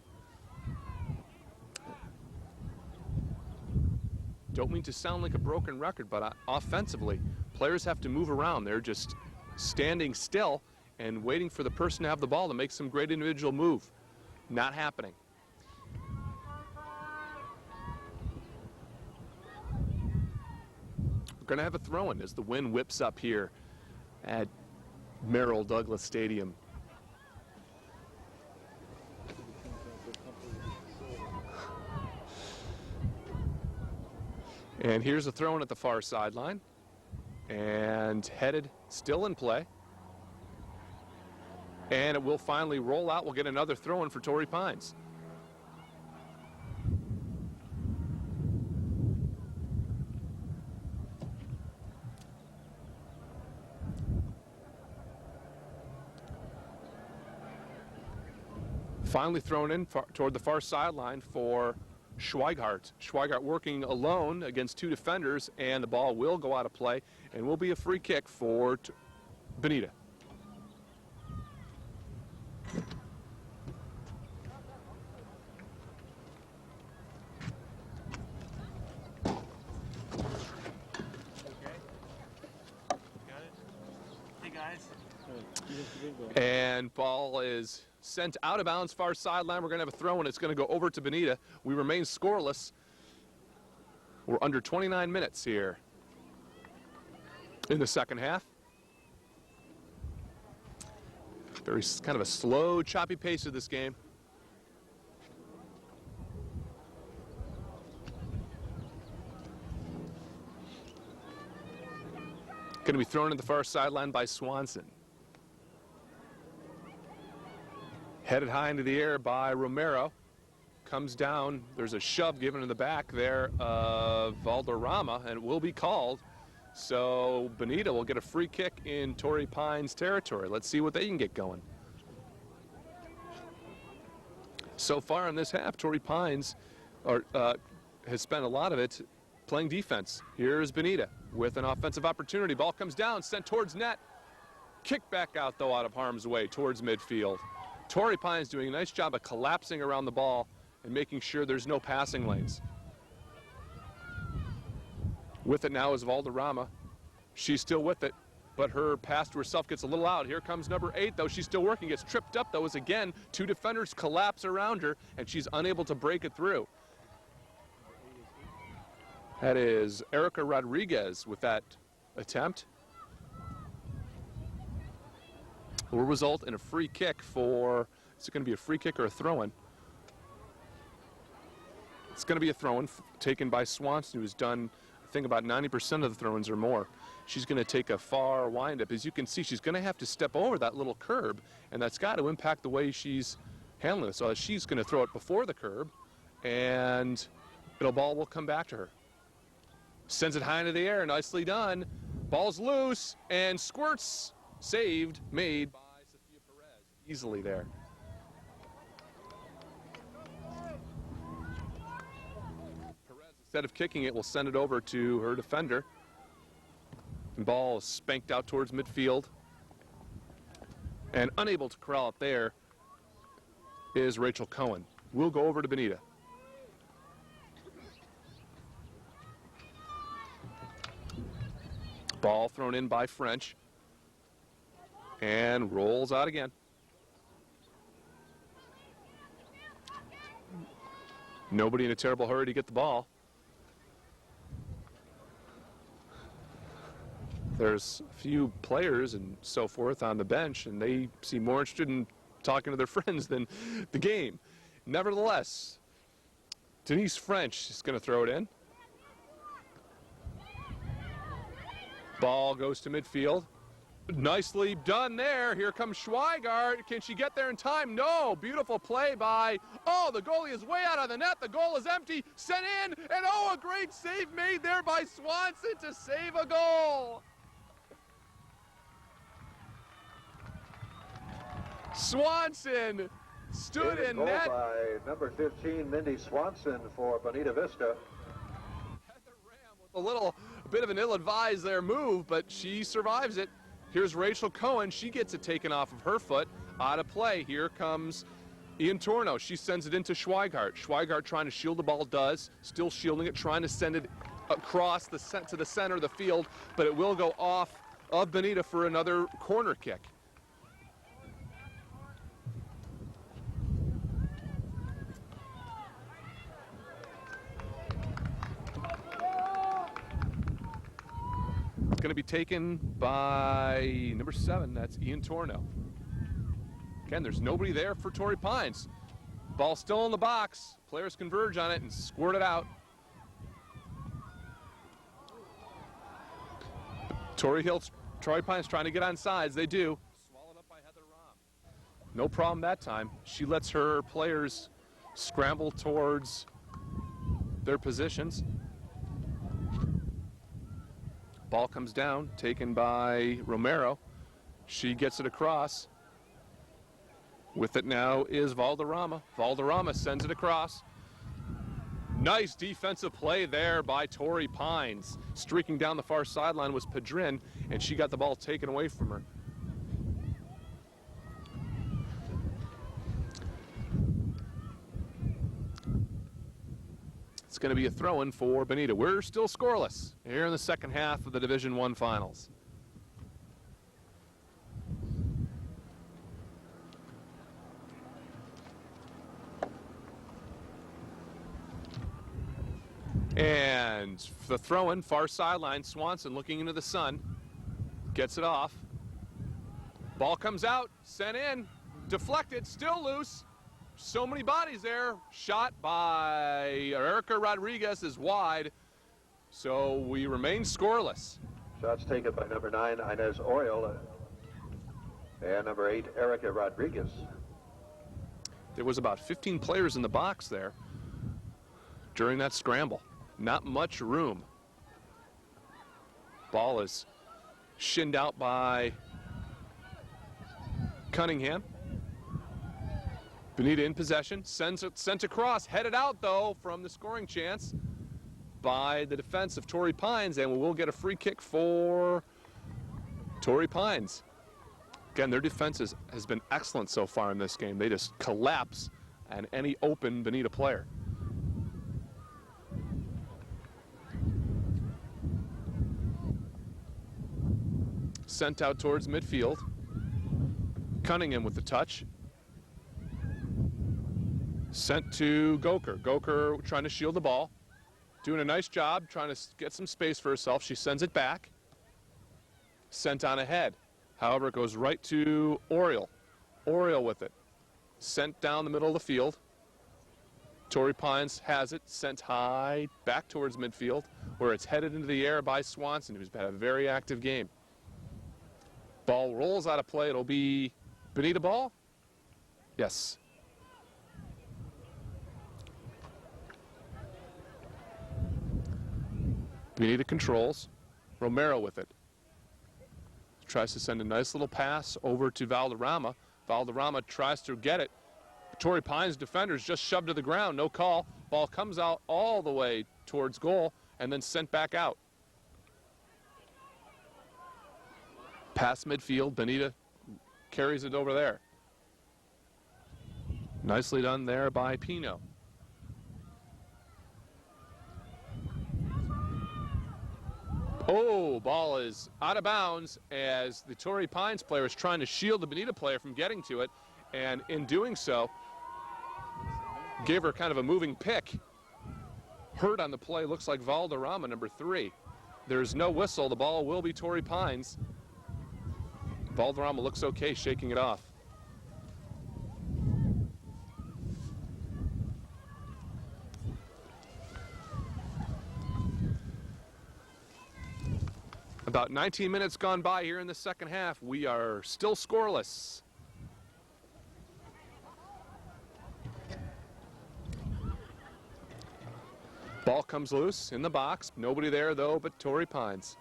Don't mean to sound like a broken record, but offensively, players have to move around. They're just standing still and waiting for the person to have the ball to make some great individual move. Not happening. We're going to have a throw-in as the wind whips up here at Merrill Douglas Stadium. And here's a throw-in at the far sideline. And headed, still in play. And it will finally roll out. We'll get another throw-in for Torrey Pines. Finally thrown in toward the far sideline for Schweigart. Schweigart working alone against 2 defenders, and the ball will go out of play and will be a free kick for Bonita. And ball is sent out of bounds, far sideline. We're going to have a throw, and it's going to go over to Bonita. We remain scoreless. We're under 29 minutes here in the second half. Very kind of a slow, choppy pace of this game. Going to be thrown to the far sideline by Swanson. Headed high into the air by Romero. Comes down. There's a shove given in the back there of Valderrama, and it will be called. So Bonita will get a free kick in Torrey Pines territory. Let's see what they can get going. So far in this half, Torrey Pines has spent a lot of it playing defense. Here's Bonita with an offensive opportunity. Ball comes down, sent towards net. Kick back out, though, out of harm's way towards midfield. Torrey Pines doing a nice job of collapsing around the ball and making sure there's no passing lanes. With it now is Valderrama. She's still with it, but her pass to herself gets a little out. Here comes number 8, though. She's still working. Gets tripped up, though, as again 2 defenders collapse around her, and she's unable to break it through. That is Erica Rodriguez with that attempt. Will result in a free kick for, is it going to be a free kick or a throw-in? It's going to be a throw-in taken by Swanson, who's done, I think, about 90% of the throw-ins or more. She's going to take a far wind-up. As you can see, she's going to have to step over that little curb, and that's got to impact the way she's handling it. So she's going to throw it before the curb, and the ball will come back to her. Sends it high into the air, nicely done. Ball's loose, and squirts. Saved, made by Sophia Perez. Easily there. Perez, instead of kicking it, will send it over to her defender. And ball is spanked out towards midfield. And unable to corral it there is Rachel Cohen. We'll go over to Bonita. Ball thrown in by French. And rolls out again. Nobody in a terrible hurry to get the ball. There's a few players and so forth on the bench, and they seem more interested in talking to their friends than the game. Nevertheless, Denise French is going to throw it in. Ball goes to midfield. Nicely done there. Here comes Schweigart. Can she get there in time? No. Beautiful play by, oh, the goalie is way out of the net. The goal is empty. Sent in, and oh, a great save made there by Swanson to save a goal. Swanson stood in net. By number 15, Mindy Swanson for Bonita Vista. A little bit of an ill-advised there move, but she survives it. Here's Rachel Cohen. She gets it taken off of her foot. Out of play. Here comes Ian Torno. She sends it into Schweigart. Schweigart trying to shield the ball, does. Still shielding it, trying to send it across to the center of the field, but it will go off of Bonita for another corner kick. Going to be taken by number 7. That's Ian Torno. Again, there's nobody there for Torrey Pines. Ball still in the box. Players converge on it and squirt it out. Torrey Pines trying to get on sides. They do. Swallowed up by Heather Rahm. No problem that time. She lets her players scramble towards their positions. Ball comes down, taken by Romero. She gets it across. With it now is Valderrama. Valderrama sends it across. Nice defensive play there by Torrey Pines. Streaking down the far sideline was Padrin, and she got the ball taken away from her. It's going to be a throw-in for Bonita. We're still scoreless here in the second half of the Division I finals. And the throw-in, far sideline, Swanson looking into the sun, gets it off. Ball comes out, sent in, deflected, still loose. So many bodies there. Shot by Erica Rodriguez is wide. So we remain scoreless. Shots taken by number 9, Inez Oil, and number 8, Erica Rodriguez. There was about 15 players in the box there during that scramble. Not much room. Ball is shinned out by Cunningham. Bonita in possession, sent across, headed out though from the scoring chance by the defense of Torrey Pines, and we will get a free kick for Torrey Pines. Again, their defense has been excellent so far in this game. They just collapse on any open Bonita player. Sent out towards midfield. Cunningham with the touch. Sent to Goker. Goker trying to shield the ball. Doing a nice job, trying to get some space for herself. She sends it back. Sent on ahead. However, it goes right to Oriole. Oriole with it. Sent down the middle of the field. Torrey Pines has it. Sent high back towards midfield, where it's headed into the air by Swanson, who's had a very active game. Ball rolls out of play. It'll be Bonita ball? Yes. Bonita controls. Romero with it. Tries to send a nice little pass over to Valderrama. Valderrama tries to get it. Torrey Pines defenders just shoved to the ground. No call. Ball comes out all the way towards goal and then sent back out. Past midfield. Bonita carries it over there. Nicely done there by Pino. Oh, ball is out of bounds as the Torrey Pines player is trying to shield the Bonita player from getting to it, and in doing so, gave her kind of a moving pick. Hurt on the play, looks like Valderrama, number 3. There's no whistle. The ball will be Torrey Pines. Valderrama looks okay, shaking it off. About 19 minutes gone by here in the second half. We are still scoreless. Ball comes loose in the box. Nobody there, though, but Torrey Pines.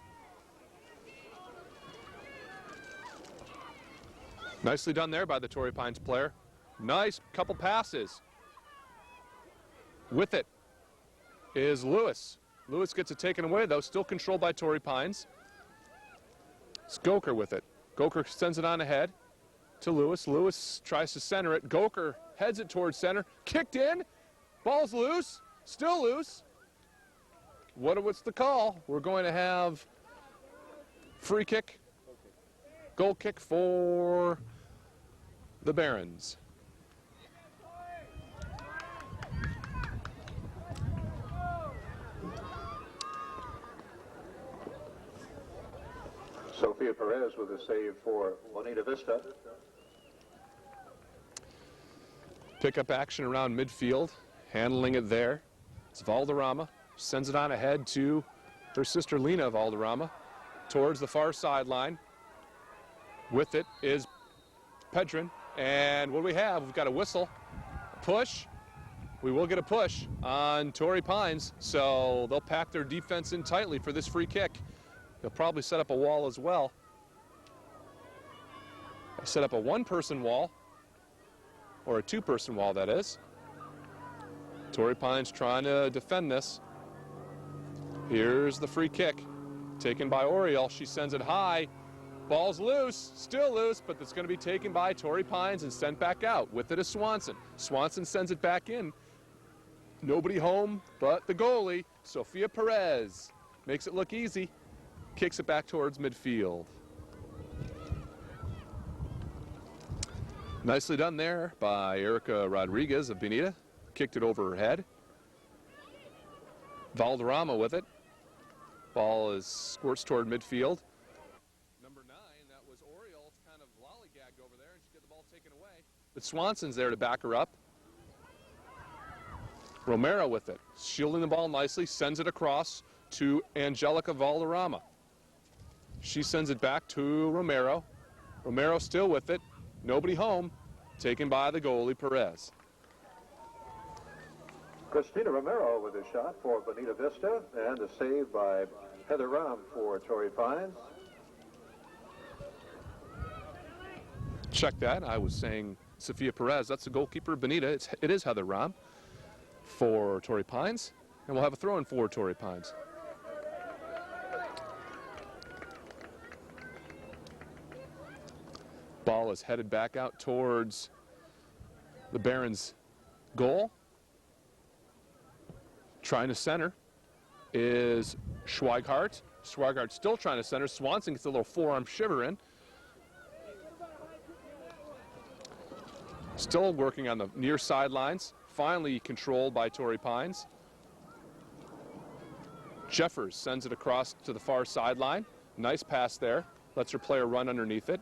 Nicely done there by the Torrey Pines player. Nice couple passes. With it is Lewis. Lewis gets it taken away, though, still controlled by Torrey Pines. It's Goker with it. Goker sends it on ahead to Lewis. Lewis tries to center it. Goker heads it towards center. Kicked in. Ball's loose. Still loose. What's the call? We're going to have free kick, goal kick for the Barons. Sophia Perez with a save for Bonita Vista. Pickup action around midfield, handling it there. It's Valderrama. Sends it on ahead to her sister Lena Valderrama towards the far sideline. With it is Pedrin. And what do we have? We've got a whistle. Push. We will get a push on Torrey Pines, so they'll pack their defense in tightly for this free kick. They'll probably set up a wall as well. Set up a one-person wall, or a two-person wall, that is. Torrey Pines trying to defend this. Here's the free kick, taken by Oriel. She sends it high. Ball's loose, still loose, but it's going to be taken by Torrey Pines and sent back out. With it is Swanson. Swanson sends it back in. Nobody home but the goalie, Sophia Perez. Makes it look easy. Kicks it back towards midfield. Nicely done there by Erica Rodriguez of Bonita. Kicked it over her head. Valderrama with it. Ball is squirts toward midfield. Number 9, that was Oriel. Kind of lollygagged over there, and she get the ball taken away. But Swanson's there to back her up. Romero with it, shielding the ball nicely, sends it across to Angelica Valderrama. She sends it back to Romero. Romero still with it. Nobody home. Taken by the goalie, Perez. Christina Romero with a shot for Bonita Vista, and a save by Heather Ram for Torrey Pines. Check that. I was saying Sophia Perez. That's the goalkeeper, Bonita. It is Heather Ram for Torrey Pines. And we'll have a throw-in for Torrey Pines. Ball is headed back out towards the Barons' goal. Trying to center is Schweighardt. Schweighardt still trying to center. Swanson gets a little forearm shiver in. Still working on the near sidelines. Finally controlled by Torrey Pines. Jeffers sends it across to the far sideline. Nice pass there. Lets her player run underneath it.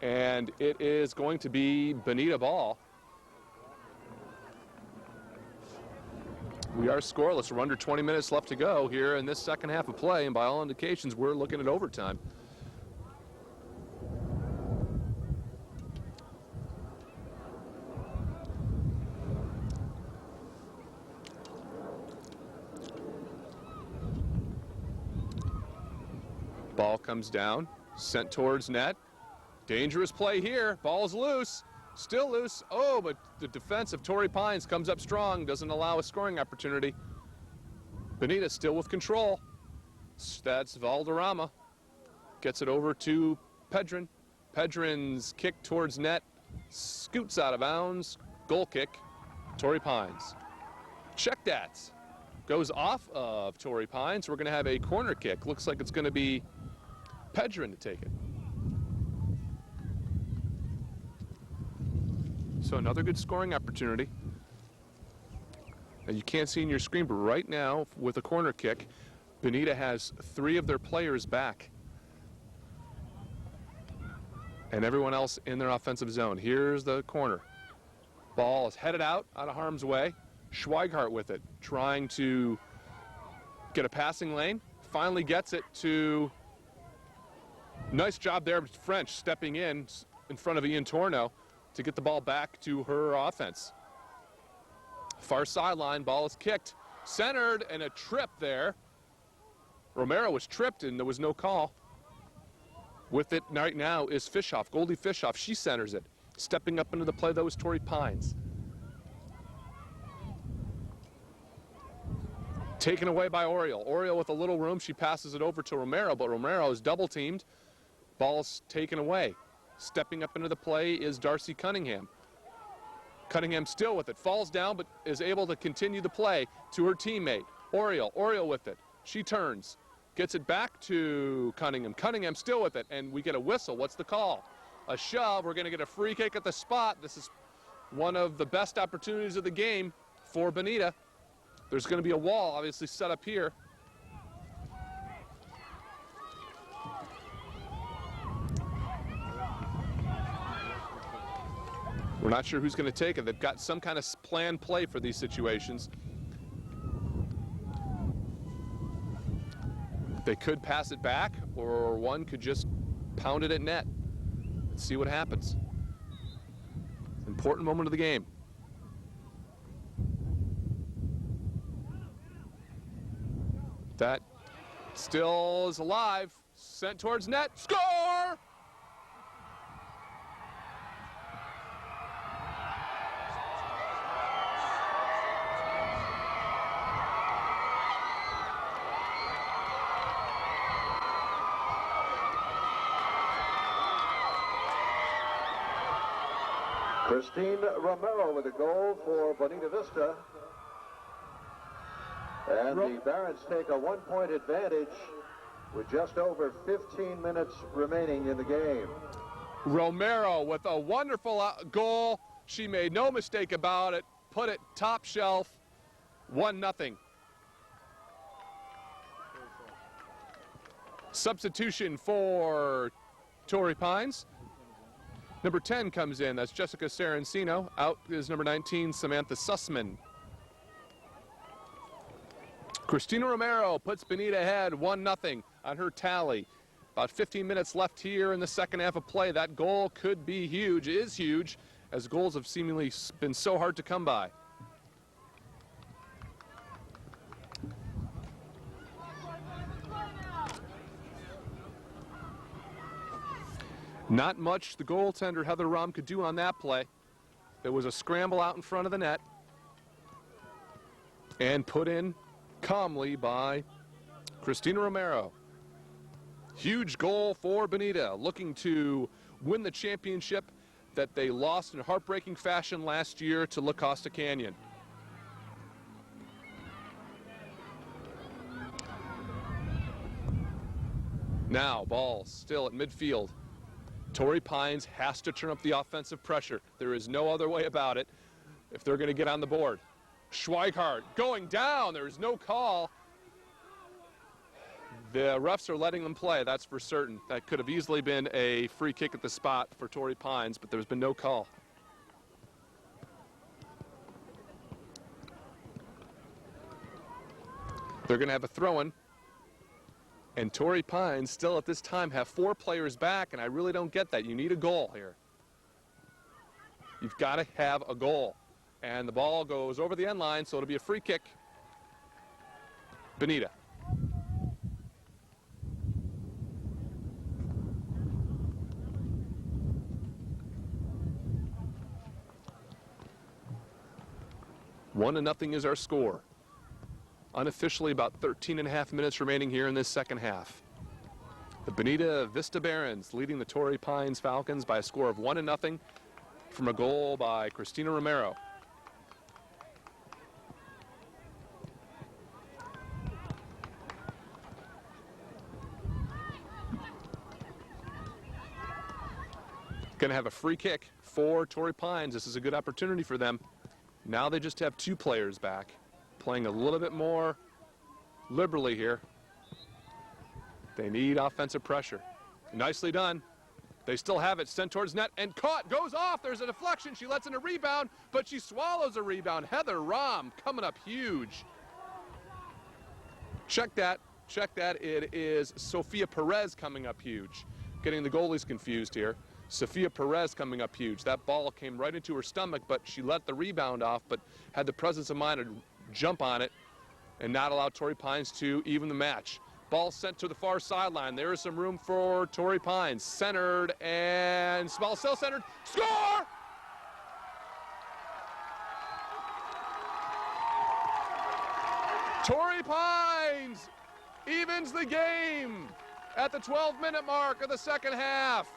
And it is going to be Bonita ball. We are scoreless. We're under 20 minutes left to go here in this second half of play, and by all indications, we're looking at overtime. Ball comes down, sent towards net. Dangerous play here. Ball's loose. Still loose. Oh, but the defense of Torrey Pines comes up strong, doesn't allow a scoring opportunity. Bonita still with control. That's Valderrama. Gets it over to Pedrin. Pedrin's kick towards net. Scoots out of bounds. Goal kick. Torrey Pines. Check that. goes off of Torrey Pines. We're going to have a corner kick. Looks like it's going to be Pedrin to take it. So another good scoring opportunity. And you can't see in your screen, but right now with a corner kick, Bonita has 3 of their players back. And everyone else in their offensive zone. Here's the corner. Ball is headed out of harm's way. Schweighardt with it, trying to get a passing lane. Finally gets it to, nice job there, French stepping in front of Ian Torno to get the ball back to her offense. Far sideline, ball is kicked, centered, and a trip there. Romero was tripped and there was no call. With it right now is Fischoff, Goldie Fischoff. She centers it. Stepping up into the play, though, is Torrey Pines. Taken away by Oriole. Oriole with a little room. She passes it over to Romero, but Romero is double teamed. Ball's taken away. Stepping up into the play is Darcy Cunningham. Cunningham still with it. Falls down, but is able to continue the play to her teammate. Oriole. Oriole with it. She turns. Gets it back to Cunningham. Cunningham still with it, and we get a whistle. What's the call? A shove. We're going to get a free kick at the spot. This is one of the best opportunities of the game for Bonita. There's going to be a wall, obviously, set up here. We're not sure who's going to take it. They've got some kind of planned play for these situations. They could pass it back, or one could just pound it at net. Let's see what happens. Important moment of the game. That still is alive. Sent towards net. Score! Christine Romero with a goal for Bonita Vista. And the Barons take a 1-point advantage with just over 15 minutes remaining in the game. Romero with a wonderful goal. She made no mistake about it. Put it top shelf. 1-0. Substitution for Torrey Pines. Number 10 comes in. That's Jessica Sarancino. Out is number 19, Samantha Sussman. Christina Romero puts Bonita ahead 1-0 on her tally. About 15 minutes left here in the second half of play. That goal could be huge, is huge, as goals have seemingly been so hard to come by. Not much the goaltender Heather Rom could do on that play. There was a scramble out in front of the net and put in calmly by Christina Romero. Huge goal for Bonita, looking to win the championship that they lost in heartbreaking fashion last year to La Costa Canyon. Now, ball still at midfield. Torrey Pines has to turn up the offensive pressure. There is no other way about it if they're going to get on the board. Schweighardt going down. There is no call. The refs are letting them play, that's for certain. That could have easily been a free kick at the spot for Torrey Pines, but there's been no call. They're going to have a throw-in. And Torrey Pines still at this time have 4 players back, and I really don't get that. You need a goal here. You've got to have a goal. And the ball goes over the end line, so it'll be a free kick. Bonita. One to nothing is our score. Unofficially, about 13.5 minutes remaining here in this second half. The Bonita Vista Barons leading the Torrey Pines Falcons by a score of 1-0 from a goal by Christina Romero. Going to have a free kick for Torrey Pines. This is a good opportunity for them. Now they just have 2 players back, playing a little bit more liberally here. They need offensive pressure. Nicely done. They still have it, sent towards net and caught, goes off. There's a deflection. She lets in a rebound, but she swallows a rebound. Heather Rahm coming up huge. Check that. It is Sophia Perez coming up huge. Getting the goalies confused here. Sophia Perez coming up huge. That ball came right into her stomach, but she let the rebound off, but had the presence of mind to jump on it and not allow Torrey Pines to even the match. Ball sent to the far sideline. There is some room for Torrey Pines. Centered and small cell centered. Score! Torrey Pines evens the game at the 12-minute mark of the second half.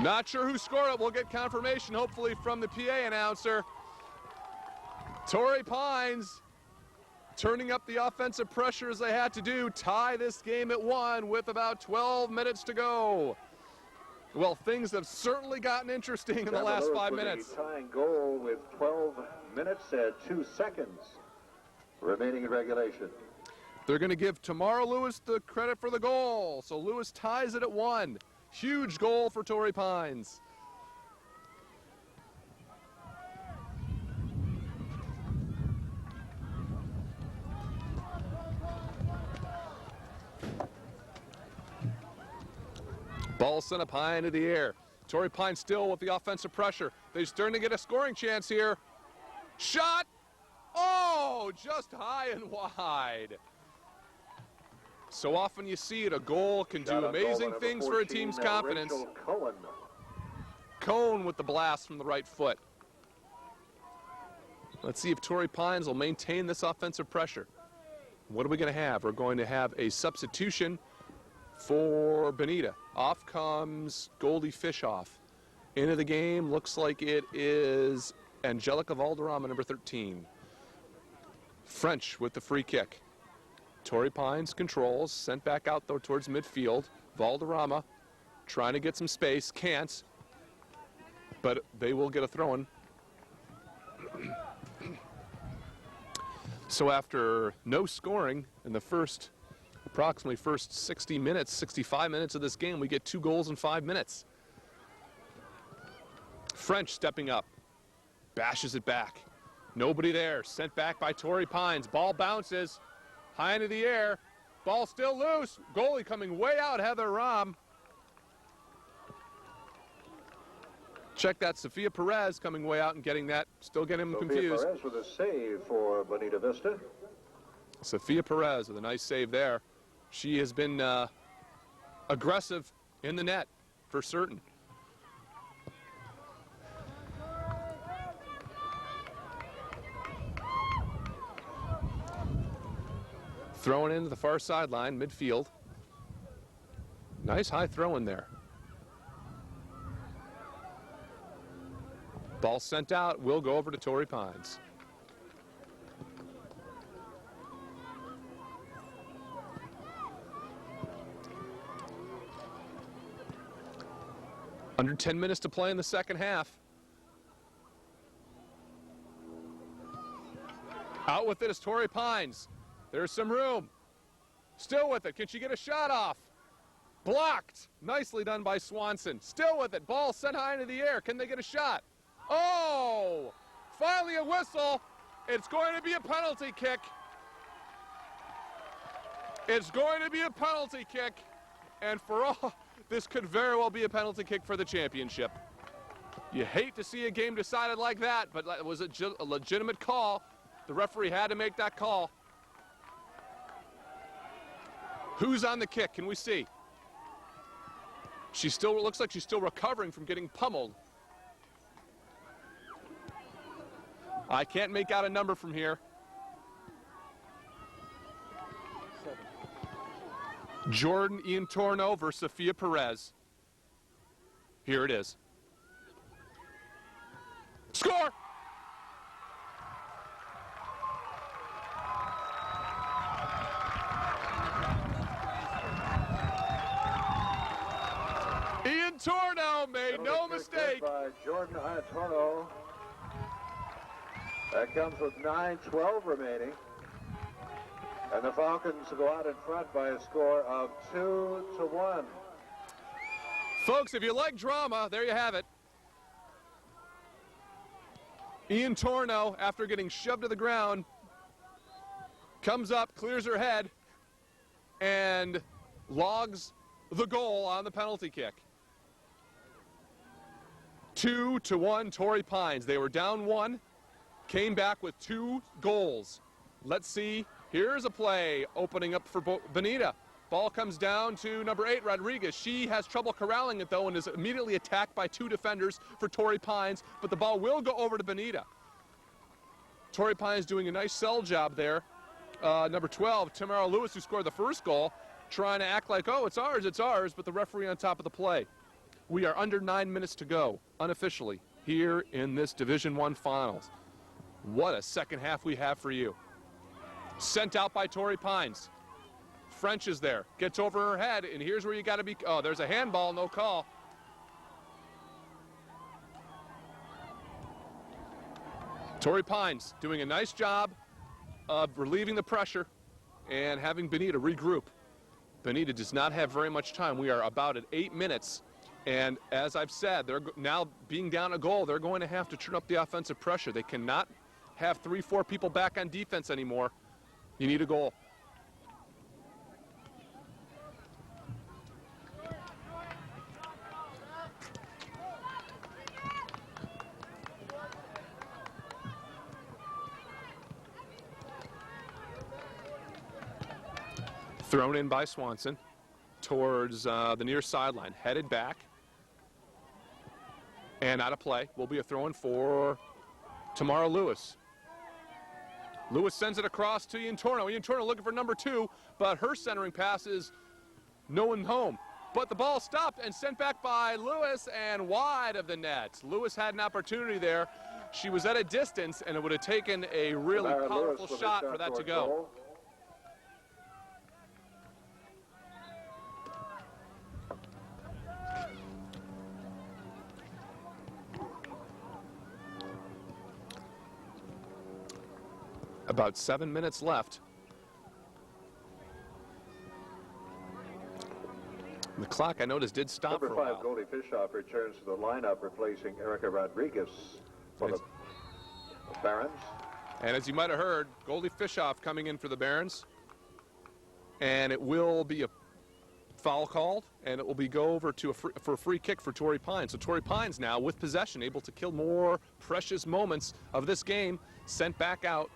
Not sure who scored it. We'll get confirmation, hopefully, from the PA announcer. Torrey Pines turning up the offensive pressure as they had to do. Tie this game at 1 with about 12 minutes to go. Well, things have certainly gotten interesting in the last 5 minutes. The tying goal with 12 minutes and 2 seconds remaining in regulation. They're going to give Tamara Lewis the credit for the goal. So Lewis ties it at 1. Huge goal for Torrey Pines. Ball sent up high into the air. Torrey Pines still with the offensive pressure. They're starting to get a scoring chance here. Shot! Oh, just high and wide. So often you see it, a goal can do amazing things for a team's confidence. Cohn with the blast from the right foot. Let's see if Torrey Pines will maintain this offensive pressure. What are we going to have? We're going to have a substitution for Bonita. Off comes Goldie Fishoff. Into the game, looks like it is Angelica Valderrama, number 13. French with the free kick. Torrey Pines controls, sent back out though towards midfield. Valderrama trying to get some space, can't, but they will get a throw-in. So after no scoring in the approximately first 60 minutes, 65 minutes of this game, we get 2 goals in 5 minutes. French stepping up, bashes it back. Nobody there, sent back by Torrey Pines. Ball bounces. High into the air. Ball still loose. Goalie coming way out, Heather Rahm. Check that, Sophia Perez coming way out and getting that. Still getting him confused. Sophia Perez with a save for Bonita Vista. Sophia Perez with a nice save there. She has been aggressive in the net for certain. Throwing into the far sideline, midfield. Nice high throw in there. Ball sent out, will go over to Torrey Pines. Under 10 minutes to play in the second half. Out with it is Torrey Pines. There's some room. Still with it. Can she get a shot off? Blocked. Nicely done by Swanson. Still with it. Ball sent high into the air. Can they get a shot? Oh! Finally a whistle. It's going to be a penalty kick. It's going to be a penalty kick. And for all, this could very well be a penalty kick for the championship. You hate to see a game decided like that, but it was a legitimate call. The referee had to make that call. Who's on the kick? Can we see? She still looks like she's still recovering from getting pummeled. I can't make out a number from here. Jordan Iantorno versus Sophia Perez. Here it is. Score! by Jordan Iantorno. That comes with 9:12 remaining. And the Falcons go out in front by a score of 2-1. Folks, if you like drama, there you have it. Iantorno, after getting shoved to the ground, comes up, clears her head, and logs the goal on the penalty kick. 2-1, Torrey Pines. They were down 1, came back with 2 goals. Let's see. Here's a play opening up for Bonita. Ball comes down to number 8, Rodriguez. She has trouble corralling it, though, and is immediately attacked by 2 defenders for Torrey Pines, but the ball will go over to Bonita. Torrey Pines doing a nice sell job there. Number 12, Tamara Lewis, who scored the first goal, trying to act like, oh, it's ours, but the referee on top of the play. We are under 9 minutes to go, unofficially, here in this Division I Finals. What a second half we have for you. Sent out by Torrey Pines. French is there, gets over her head, and here's where you got to be. Oh, there's a handball, no call. Torrey Pines doing a nice job of relieving the pressure and having Bonita regroup. Bonita does not have very much time. We are about at 8 minutes, and as I've said, they're now being down a goal. They're going to have to turn up the offensive pressure. They cannot have 3-4 people back on defense anymore. You need a goal. Thrown in by Swanson towards the near sideline, headed back and out of play. Will be a throw-in for Tamara Lewis. Lewis sends it across to Iantorno. Iantorno looking for number 2, but her centering pass is no one home. But the ball stopped and sent back by Lewis and wide of the net. Lewis had an opportunity there. She was at a distance, and it would have taken a really powerful shot for that to go. Goal. About 7 minutes left. The clock, I noticed, did stop for a while. Number 5, Goldie Fischoff returns to the lineup, replacing Erica Rodriguez for the Barons. And as you might have heard, Goldie Fischoff coming in for the Barons. And it will be a foul called, and it will be go over to for a free kick for Torrey Pines. So Torrey Pines now with possession, able to kill more precious moments of this game, sent back out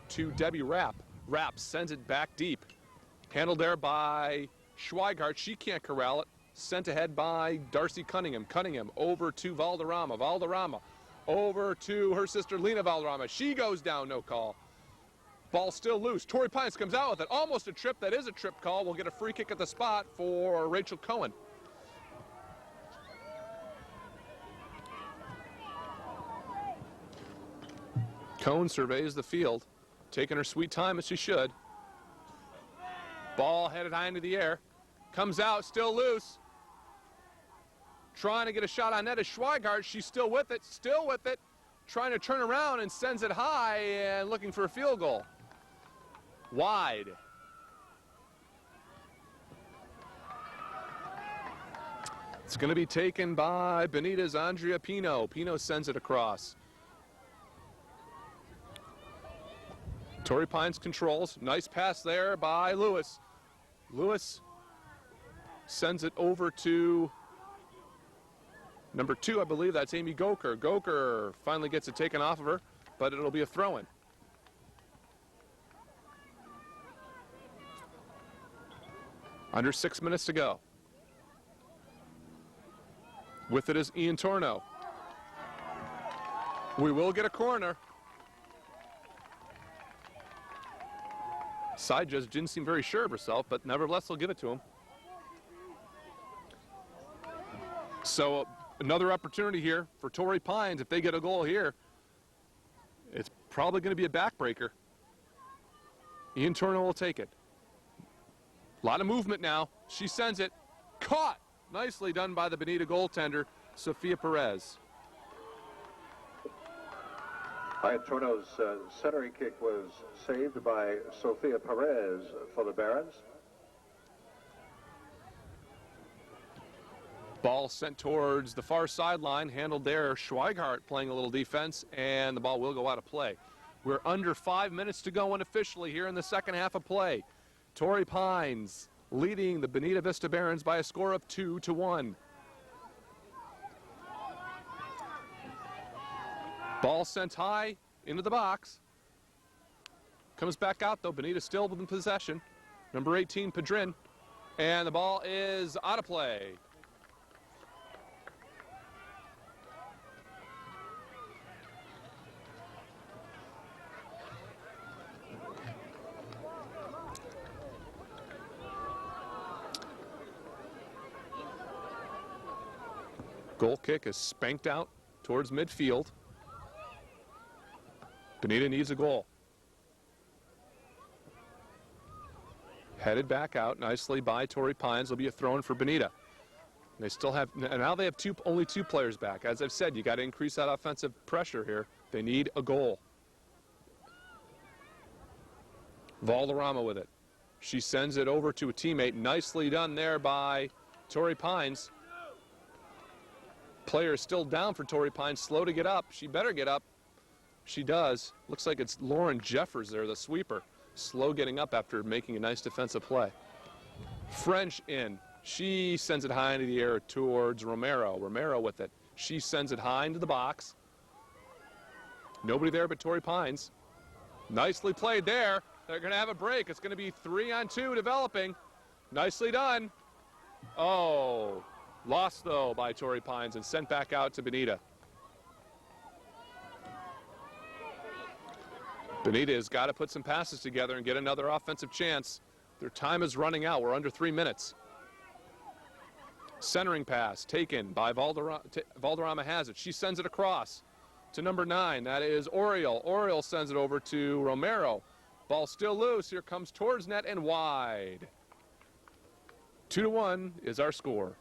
to Debbie Rapp. Rapp sends it back deep. Handled there by Schweigart. She can't corral it. Sent ahead by Darcy Cunningham. Cunningham over to Valderrama. Valderrama over to her sister Lena Valderrama. She goes down, no call. Ball still loose. Torrey Pines comes out with it. Almost a trip. That is a trip call. We'll get a free kick at the spot for Rachel Cohen. Cohen surveys the field, taking her sweet time as she should. Ball headed high into the air. Comes out, still loose. Trying to get a shot on net is Schweigart. She's still with it, Trying to turn around and sends it high and looking for a field goal. Wide. It's going to be taken by Bonita's Andrea Pino. Pino sends it across. Torrey Pines controls. Nice pass there by Lewis. Lewis sends it over to number 2, I believe. That's Amy Goker. Goker finally gets it taken off of her, but it'll be a throw-in. Under 6 minutes to go. With it is Iantorno. We will get a corner. Side judge didn't seem very sure of herself, but nevertheless, they'll give it to him. So another opportunity here for Torrey Pines. If they get a goal here, it's probably going to be a backbreaker. Iantorno will take it. A lot of movement now. She sends it. Caught. Nicely done by the Bonita goaltender, Sophia Perez. Toronto's centering kick was saved by Sofia Perez for the Barons. Ball sent towards the far sideline, handled there. Schweigart playing a little defense, and the ball will go out of play. We're under 5 minutes to go unofficially here in the second half of play. Torrey Pines leading the Bonita Vista Barons by a score of 2-1. Ball sent high into the box. Comes back out though. Bonita still within possession. Number 18, Padrin. And the ball is out of play. Goal kick is spanked out towards midfield. Bonita needs a goal. Headed back out nicely by Torrey Pines. Will be a throw-in for Bonita. They still have, and now they have only two players back. As I've said, you got to increase that offensive pressure here. They need a goal. Valderrama with it. She sends it over to a teammate. Nicely done there by Torrey Pines. Player is still down for Torrey Pines. Slow to get up. She better get up. She does. Looks like it's Lauren Jeffers there, the sweeper. Slow getting up after making a nice defensive play. French in. She sends it high into the air towards Romero. Romero with it. She sends it high into the box. Nobody there but Torrey Pines. Nicely played there. They're going to have a break. It's going to be 3-on-2 developing. Nicely done. Oh, lost though by Torrey Pines and sent back out to Bonita. Bonita has got to put some passes together and get another offensive chance. Their time is running out. We're under 3 minutes. Centering pass taken by Valderrama. Valderrama has it. She sends it across to number 9. That is Oriole. Oriole sends it over to Romero. Ball still loose. Here comes towards net and wide. 2-1 is our score.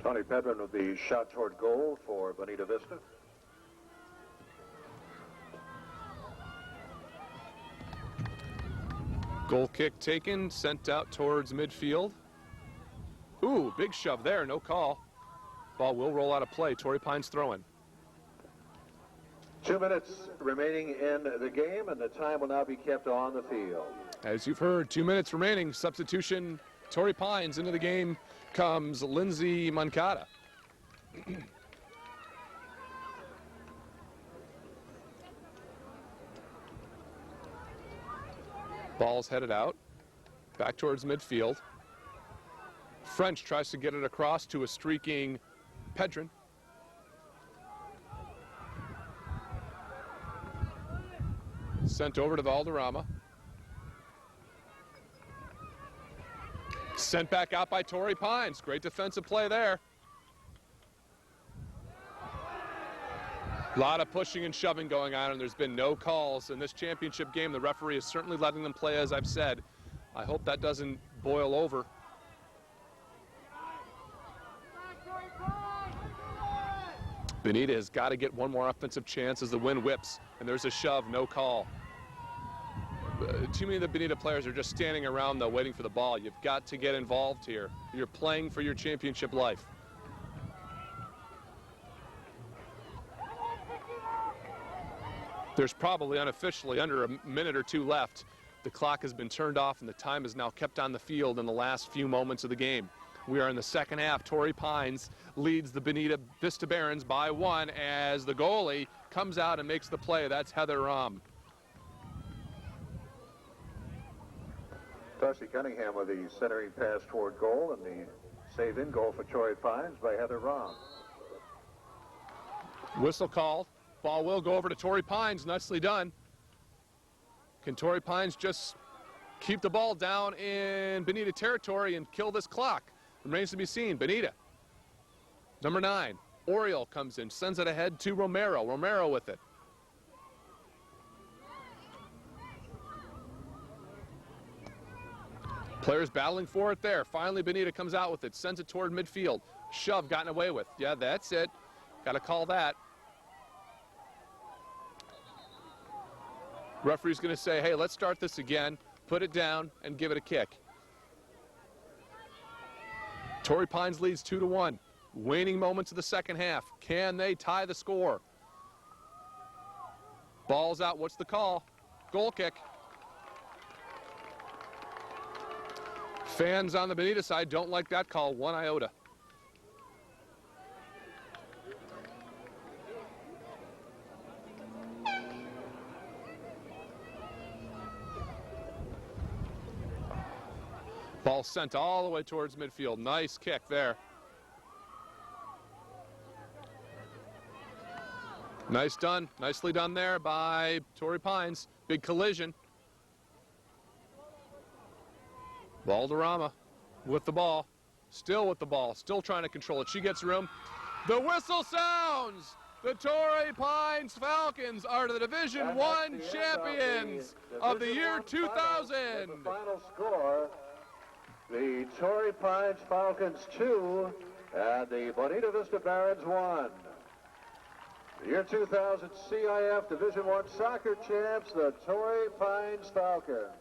Tony Pedron with the shot toward goal for Bonita Vista. Goal kick taken, sent out towards midfield. Ooh, big shove there, no call. Ball will roll out of play. Torrey Pines throwing. 2 minutes remaining in the game, and the time will now be kept on the field. As you've heard, 2 minutes remaining. Substitution, Torrey Pines. Into the game comes Lindsay Moncada. Ball's headed out, back towards midfield. French tries to get it across to a streaking Pedron. Sent over to Valderrama. Sent back out by Torrey Pines. Great defensive play there. A lot of pushing and shoving going on, and there's been no calls in this championship game. The referee is certainly letting them play, as I've said. I hope that doesn't boil over. Bonita has got to get one more offensive chance as the wind whips, and there's a shove, no call. Too many of the Bonita players are just standing around, though, waiting for the ball. You've got to get involved here. You're playing for your championship life. There's probably unofficially under a minute or two left. The clock has been turned off, and the time is now kept on the field in the last few moments of the game. We are in the second half. Torrey Pines leads the Bonita Vista Barons by 1 as the goalie comes out and makes the play. That's Heather Rahm. Darcy Cunningham with the centering pass toward goal, and the save-in goal for Torrey Pines by Heather Rahm. Whistle called. Ball will go over to Torrey Pines. Nicely done. Can Torrey Pines just keep the ball down in Bonita territory and kill this clock? Remains to be seen. Bonita. Number 9. Oriole comes in, sends it ahead to Romero. Romero with it. Players battling for it there. Finally, Bonita comes out with it, sends it toward midfield. Shove gotten away with. Yeah, that's it. Got to call that. Referee's going to say, hey, let's start this again, put it down, and give it a kick. Torrey Pines leads 2-1. Waning moments of the second half. Can they tie the score? Ball's out. What's the call? Goal kick. Fans on the Bonita side don't like that call one iota. Ball sent all the way towards midfield. Nice kick there. Nicely done there by Torrey Pines. Big collision. Valderrama with the ball. Still with the ball. Still trying to control it. She gets room. The whistle sounds. The Torrey Pines Falcons are the Division I champions of the year 2000. The final score, the Torrey Pines Falcons 2 and the Bonita Vista Barons 1. The year 2000 CIF Division I soccer champs, the Torrey Pines Falcons.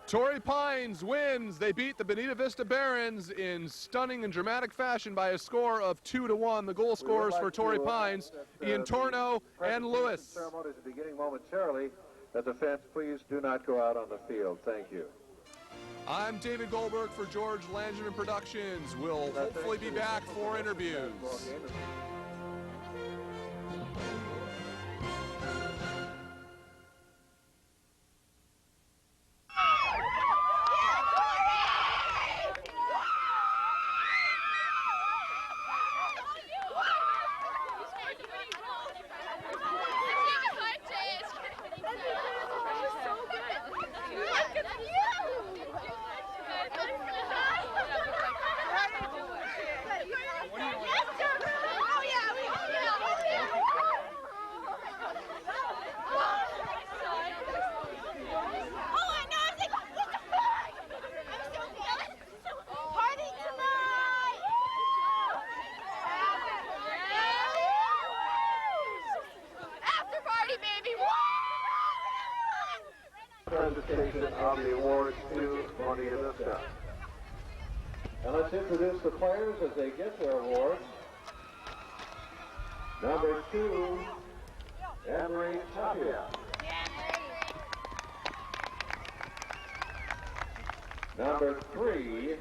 Torrey Pines wins. They beat the Bonita Vista Barons in stunning and dramatic fashion by a score of 2-1. The goal scorers for Torrey Pines, Ian Torno and Lewis. The ceremony is beginning momentarily. That the fans please do not go out on the field. Thank you. I'm David Goldberg for George Langerman Productions. We'll hopefully be back for interviews. Presentation of the awards to Bonita Vista. And let's introduce the players as they get their awards. Number 2, Emery Tapia. Number 3,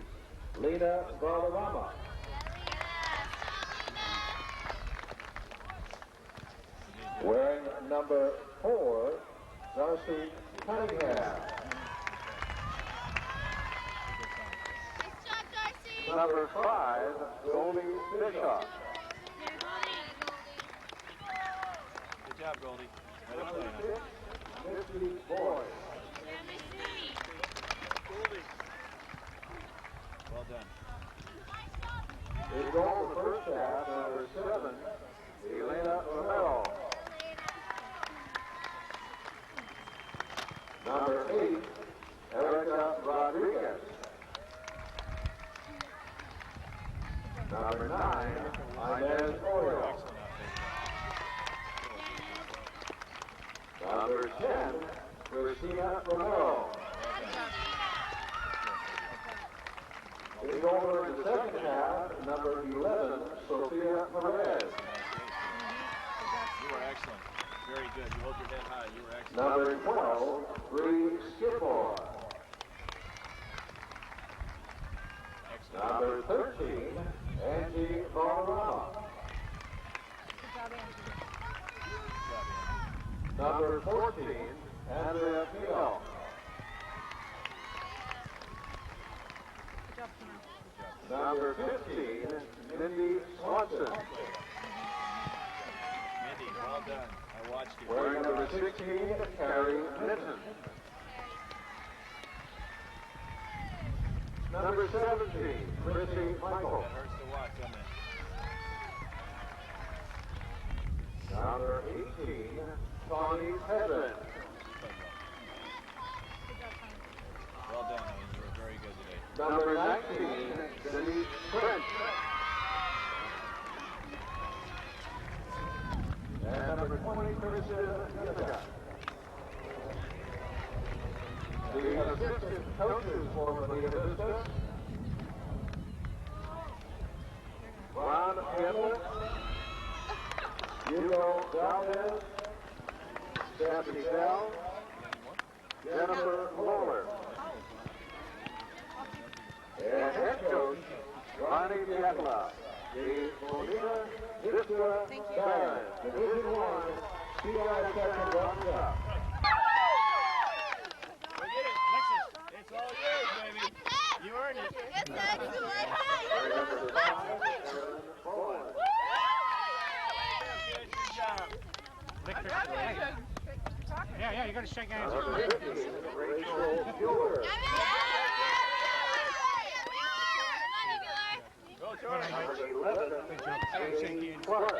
Lena Valderrama. Wearing number 4, Darcy Cunningham. Number 5, Goldie Bischoff. Good job, Goldie. Number 6, Missy Boyd. Well done. His goal for first half, number 7, Elena Romero. Number 8, Erica Rodriguez. Number 9, Inez Oyo. Number 10, Christina Romero. Taking over in the second half, number 11, Sophia Perez. You were excellent. Very good. You hold your head high. You were excellent. Number 12, Bree Skipper. Number 13, Angie Valderrama. Number 14, Andrea Pino. Number 15, Mindy Swanson. Mindy, well done. I watched you. Wearing number 16, Carrie Minton. Number 17, Chrissy Michael. That hurts to watch, doesn't it? Number 18, Tawny Hedlund. Well done. You were very good. Number 19, Denise Prince. And number 20, Christian Yamaga. The assistant coaches for Bonita Vista: Ron Edler, Hugo Valdez, Stephanie Bell, Jennifer Lawler. And head coach, Ronnie Diabla, the Bonita Vista Barons, Division 1, CI Second Round Up. It's all yours, baby. You earned it. Yeah, you gotta shake hands. Rachel Bueller. Go, Torrey. Amy Clark.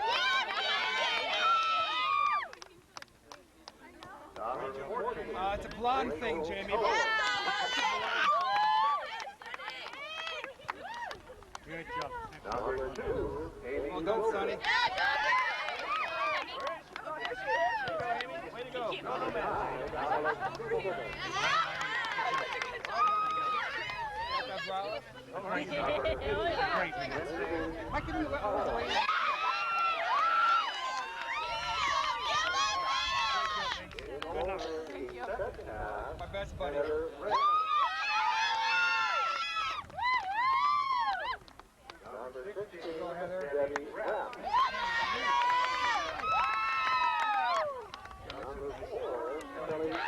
It's a blonde thing, Jamie. Good job. Number 2, Amy Well done, Sonny. Way to go. Go, Great. Mike, give me the all the way. My best buddy. Number 16, Debbie Rapp. Number 4, Kelly Morgan.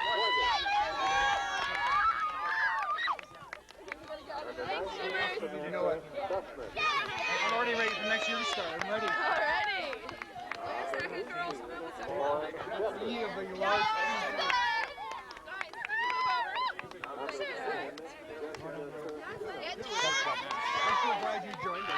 You know what? I'm already ready for next year to start. I'm ready. Yeah, but you are. I'm so glad you joined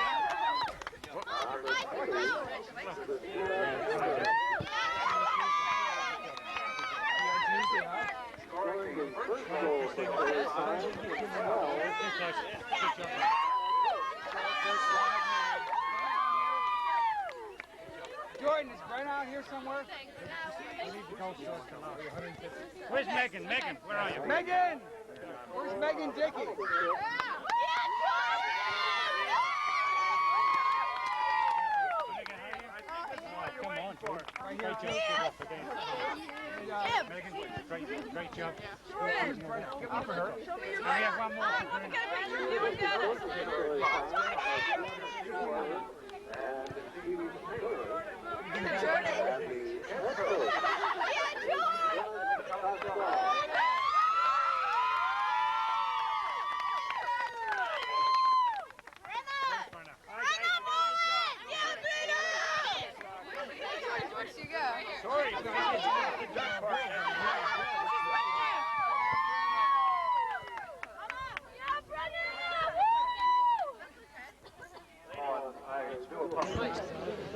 Jordan, is Brent out here somewhere? Where's Megan? Megan, where are you? Megan! Where's Megan Dickey? Come on, Torrey. Right here, Megan, great job. Give up for her. We have one more. Sorry.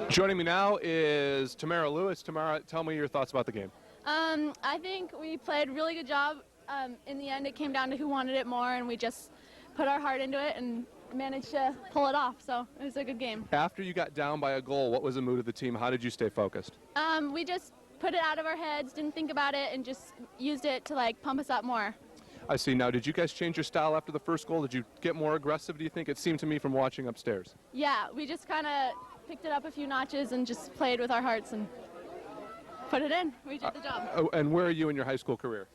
Joining me now is Tamara Lewis. Tamara, tell me your thoughts about the game. I think we played a really good job. In the end, it came down to who wanted it more, and we just put our heart into it and managed to pull it off. So it was a good game. After you got down by a goal, what was the mood of the team? How did you stay focused? We just put it out of our heads, didn't think about it, and just used it to pump us up more. I see. Now, did you guys change your style after the first goal? Did you get more aggressive, do you think? It seemed to me from watching upstairs. Yeah, we just kind of picked it up a few notches and just played with our hearts and put it in. We did the job. And where are you in your high school career?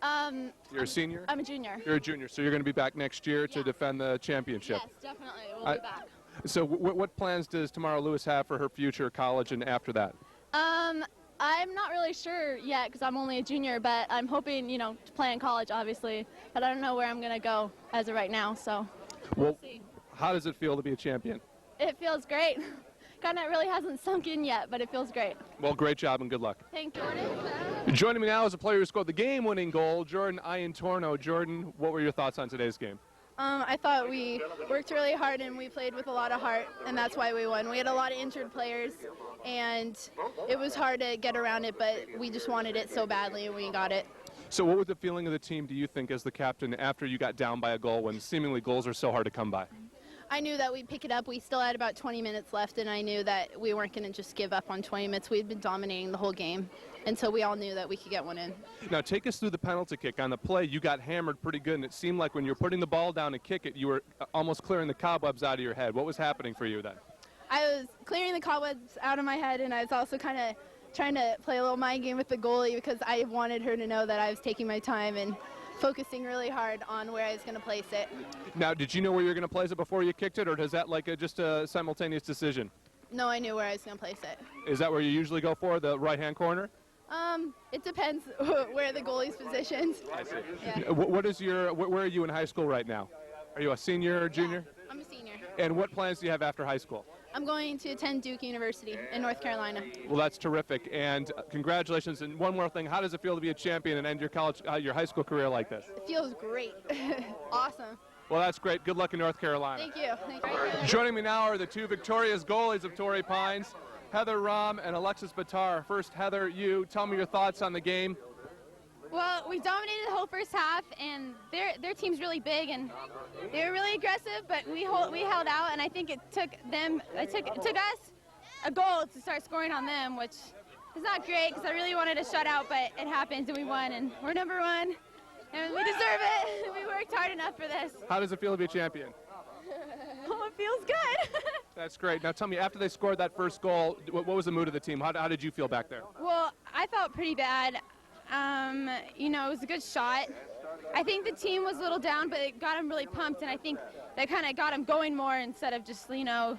You're a senior? I'm a junior. You're a junior, so you're going to be back next year to Yeah. defend the championship. Yes, definitely. We'll be back. So what plans does Tamara Lewis have for her future, college, and after that? I'm not really sure yet because I'm only a junior, but I'm hoping, to play in college, obviously. But I don't know where I'm going to go as of right now, so we'll see. How does it feel to be a champion? It feels great. Kind of really hasn't sunk in yet, but it feels great. Well, great job and good luck. Thank you. Joining me now is a player who scored the game-winning goal, Jordan Iantorno. Jordan, what were your thoughts on today's game? I thought we worked really hard and we played with a lot of heart, and that's why we won. We had a lot of injured players, and it was hard to get around it, but we just wanted it so badly, and we got it. So what was the feeling of the team, do you think, as the captain, after you got down by a goal when seemingly goals are so hard to come by? I knew that we'd pick it up. We still had about 20 minutes left, and I knew that we weren't going to just give up on 20 minutes. We'd been dominating the whole game, and so we all knew that we could get one in. Now take us through the penalty kick. On the play, you got hammered pretty good, and it seemed like when you were putting the ball down to kick it, you were almost clearing the cobwebs out of your head. What was happening for you then? I was clearing the cobwebs out of my head, and I was also kind of trying to play a little mind game with the goalie because I wanted her to know that I was taking my time and focusing really hard on where I was going to place it. Now, did you know where you were going to place it before you kicked it, or is that like just a simultaneous decision? No, I knew where I was going to place it. Is that where you usually go for, the right-hand corner? It depends where the goalie's positioned. I see. Yeah. Where are you in high school right now? Are you a senior or junior? Yeah, I'm a senior. And what plans do you have after high school? I'm going to attend Duke University in North Carolina. Well, that's terrific, and congratulations. And one more thing, how does it feel to be a champion and end your high school career like this? It feels great. Awesome. Well, that's great. Good luck in North Carolina. Thank you. Thank you. Joining me now are the two victorious goalies of Torrey Pines, Heather Rahm and Alexis Batar. First, Heather, you tell me your thoughts on the game. Well, we dominated the whole first half, and their team's really big, and they were really aggressive, but we held out, and I think it took us a goal to start scoring on them, which is not great because I really wanted a shutout, but it happened, and we won, and we're number one, and we deserve it. We worked hard enough for this. How does it feel to be a champion? Oh, it feels good. That's great. Now tell me, after they scored that first goal, what was the mood of the team? How did you feel back there? Well, I felt pretty bad. You know, it was a good shot. I think the team was a little down, but it got them really pumped, and I think that kind of got them going more instead of just, you know,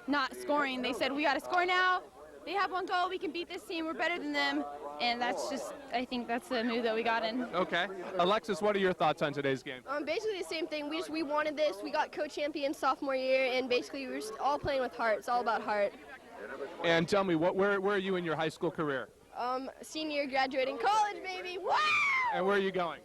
not scoring. They said, we got to score now. They have one goal. We can beat this team. We're better than them. And that's just, I think that's the mood that we got in. Okay. Alexis, what are your thoughts on today's game? Basically the same thing. We wanted this. We got co-champion sophomore year, and basically we were just all playing with heart. It's all about heart. And tell me, where are you in your high school career? Senior, graduating college, baby. Wow! And where are you going?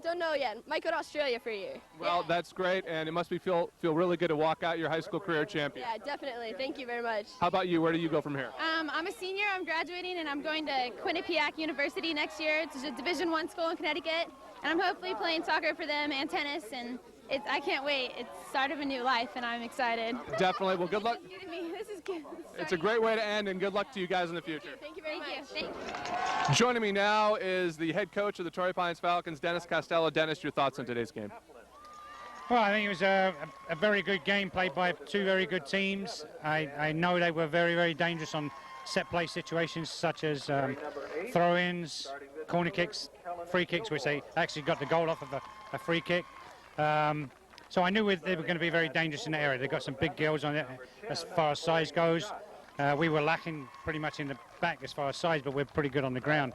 Don't know yet. Might go to Australia for a year. Well, that's great, and it must feel really good to walk out your high school career champion. Yeah, definitely. Thank you very much. How about you? Where do you go from here? I'm a senior. I'm graduating, and I'm going to Quinnipiac University next year. It's a Division I school in Connecticut, and I'm hopefully playing soccer for them and tennis, and I can't wait. It's the start of a new life, and I'm excited. Definitely. Well, good luck. This is good. It's a great way to end, and good luck to you guys in the future. Thank you very much. Thank you. Joining me now is the head coach of the Torrey Pines Falcons, Dennis Costello. Dennis, your thoughts on today's game? Well, I think it was a very good game played by two very good teams. I know they were very, very dangerous on set play situations such as throw-ins, corner kicks, free kicks, which they actually got the goal off of a free kick. So I knew they were going to be very dangerous in that area. They've got some big girls on it as far as size goes. We were lacking pretty much in the back as far as size, but we're pretty good on the ground.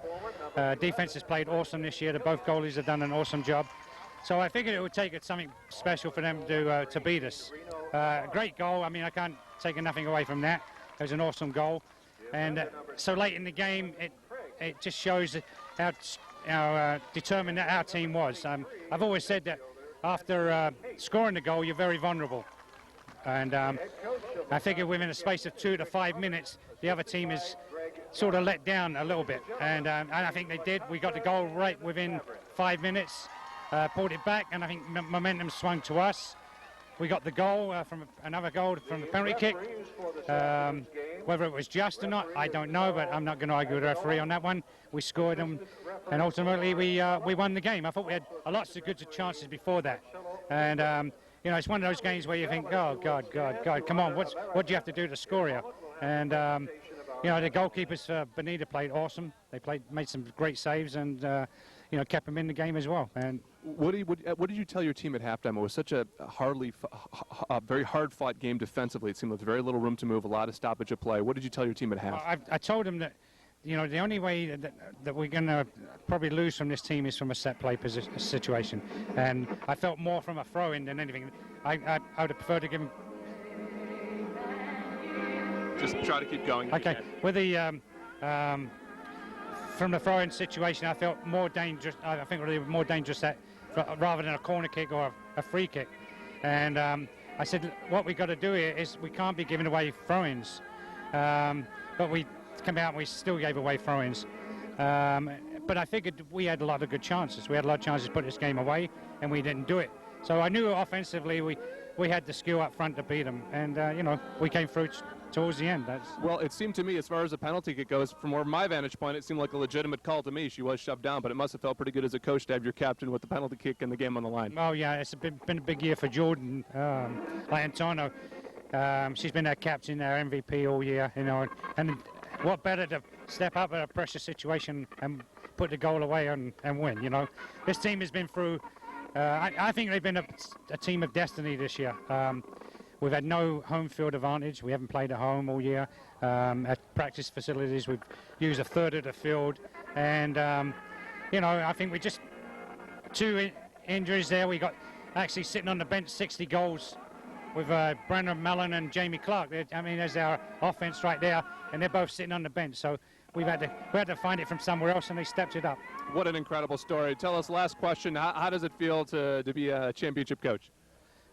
Defense has played awesome this year. Both goalies have done an awesome job. So I figured it would take something special for them to beat us. Great goal. I mean, I can't take nothing away from that. It was an awesome goal. And so late in the game, it just shows how determined that our team was. I've always said that after scoring the goal, you're very vulnerable. And I figure within a space of 2 to 5 minutes, the other team is sort of let down a little bit. And I think they did. We got the goal right within 5 minutes, pulled it back, and I think momentum swung to us. We got the goal from another goal from the penalty kick. Whether it was just or not, I don't know, but I'm not going to argue with the referee on that one. We scored them, and ultimately we won the game. I thought we had lots of good chances before that. And you know, it's one of those games where you think, oh, God, come on, what do you have to do to score here? And, you know, the goalkeepers for Bonita played awesome. They made some great saves and, you know, kept them in the game as well. And what did you tell your team at halftime? It was such a very hard-fought game defensively. It seemed like very little room to move, a lot of stoppage of play. What did you tell your team at half? I told them that, you know, the only way that we're going to probably lose from this team is from a set play situation. And I felt more from a throw-in than anything. I would have preferred to give them... Just try to keep going. Okay. With the... from the throw-in situation, I felt more dangerous. I think really more dangerous rather than a corner kick or a free kick. And I said, what we got to do here is we can't be giving away throw-ins. But we come out and we still gave away throw-ins. but I figured we had a lot of good chances. We had a lot of chances to put this game away, and we didn't do it. So I knew offensively we had the skill up front to beat them, and you know, we came through towards the end. Well, it seemed to me, as far as the penalty kick goes, from where my vantage point, it seemed like a legitimate call to me. She was shoved down, but it must have felt pretty good as a coach to have your captain with the penalty kick and the game on the line. Oh yeah, it's been a big year for Jordan Antono. She's been our captain, our MVP all year, you know, and what better to step up at a pressure situation and put the goal away and win, you know. This team has been through, I think they've been a team of destiny this year. We've had no home field advantage. We haven't played at home all year. At practice facilities, we've used a third of the field. And, you know, I think we just, 2 injuries there. We got actually sitting on the bench 60 goals with Brenna Mellon and Jamie Clark. I mean, there's our offense right there, and they're both sitting on the bench. So we had to find it from somewhere else, and they stepped it up. What an incredible story. Tell us, last question, how does it feel to be a championship coach?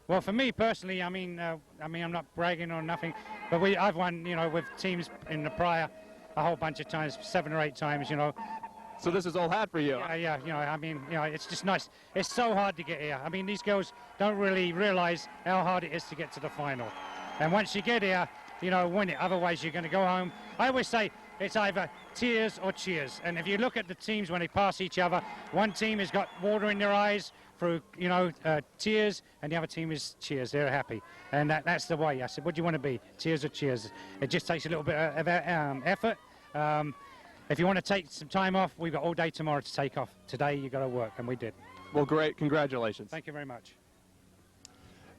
Well, for me personally, I mean, I'm not bragging or nothing, but I've won, you know, with teams in the prior a whole bunch of times, 7 or 8 times, you know. So this is all hat for you. Yeah, you know, I mean, you know, it's just nice. It's so hard to get here. I mean, these girls don't really realize how hard it is to get to the final. And once you get here, you know, win it. Otherwise, you're going to go home. I always say it's either tears or cheers. And if you look at the teams when they pass each other, one team has got water in their eyes through, you know, tears, and the other team is cheers. They're happy. And that's the way. I said, what do you want to be, tears or cheers? It just takes a little bit of effort. If you want to take some time off, we've got all day tomorrow to take off. Today, you've got to work, and we did. Well, great. Congratulations. Thank you very much.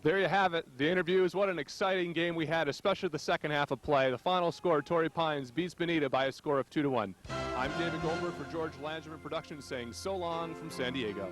There you have it. The interviews. What an exciting game we had, especially the second half of play. The final score, Torrey Pines beats Bonita by a score of 2-1. I'm David Goldberg for George Langerman Productions saying so long from San Diego.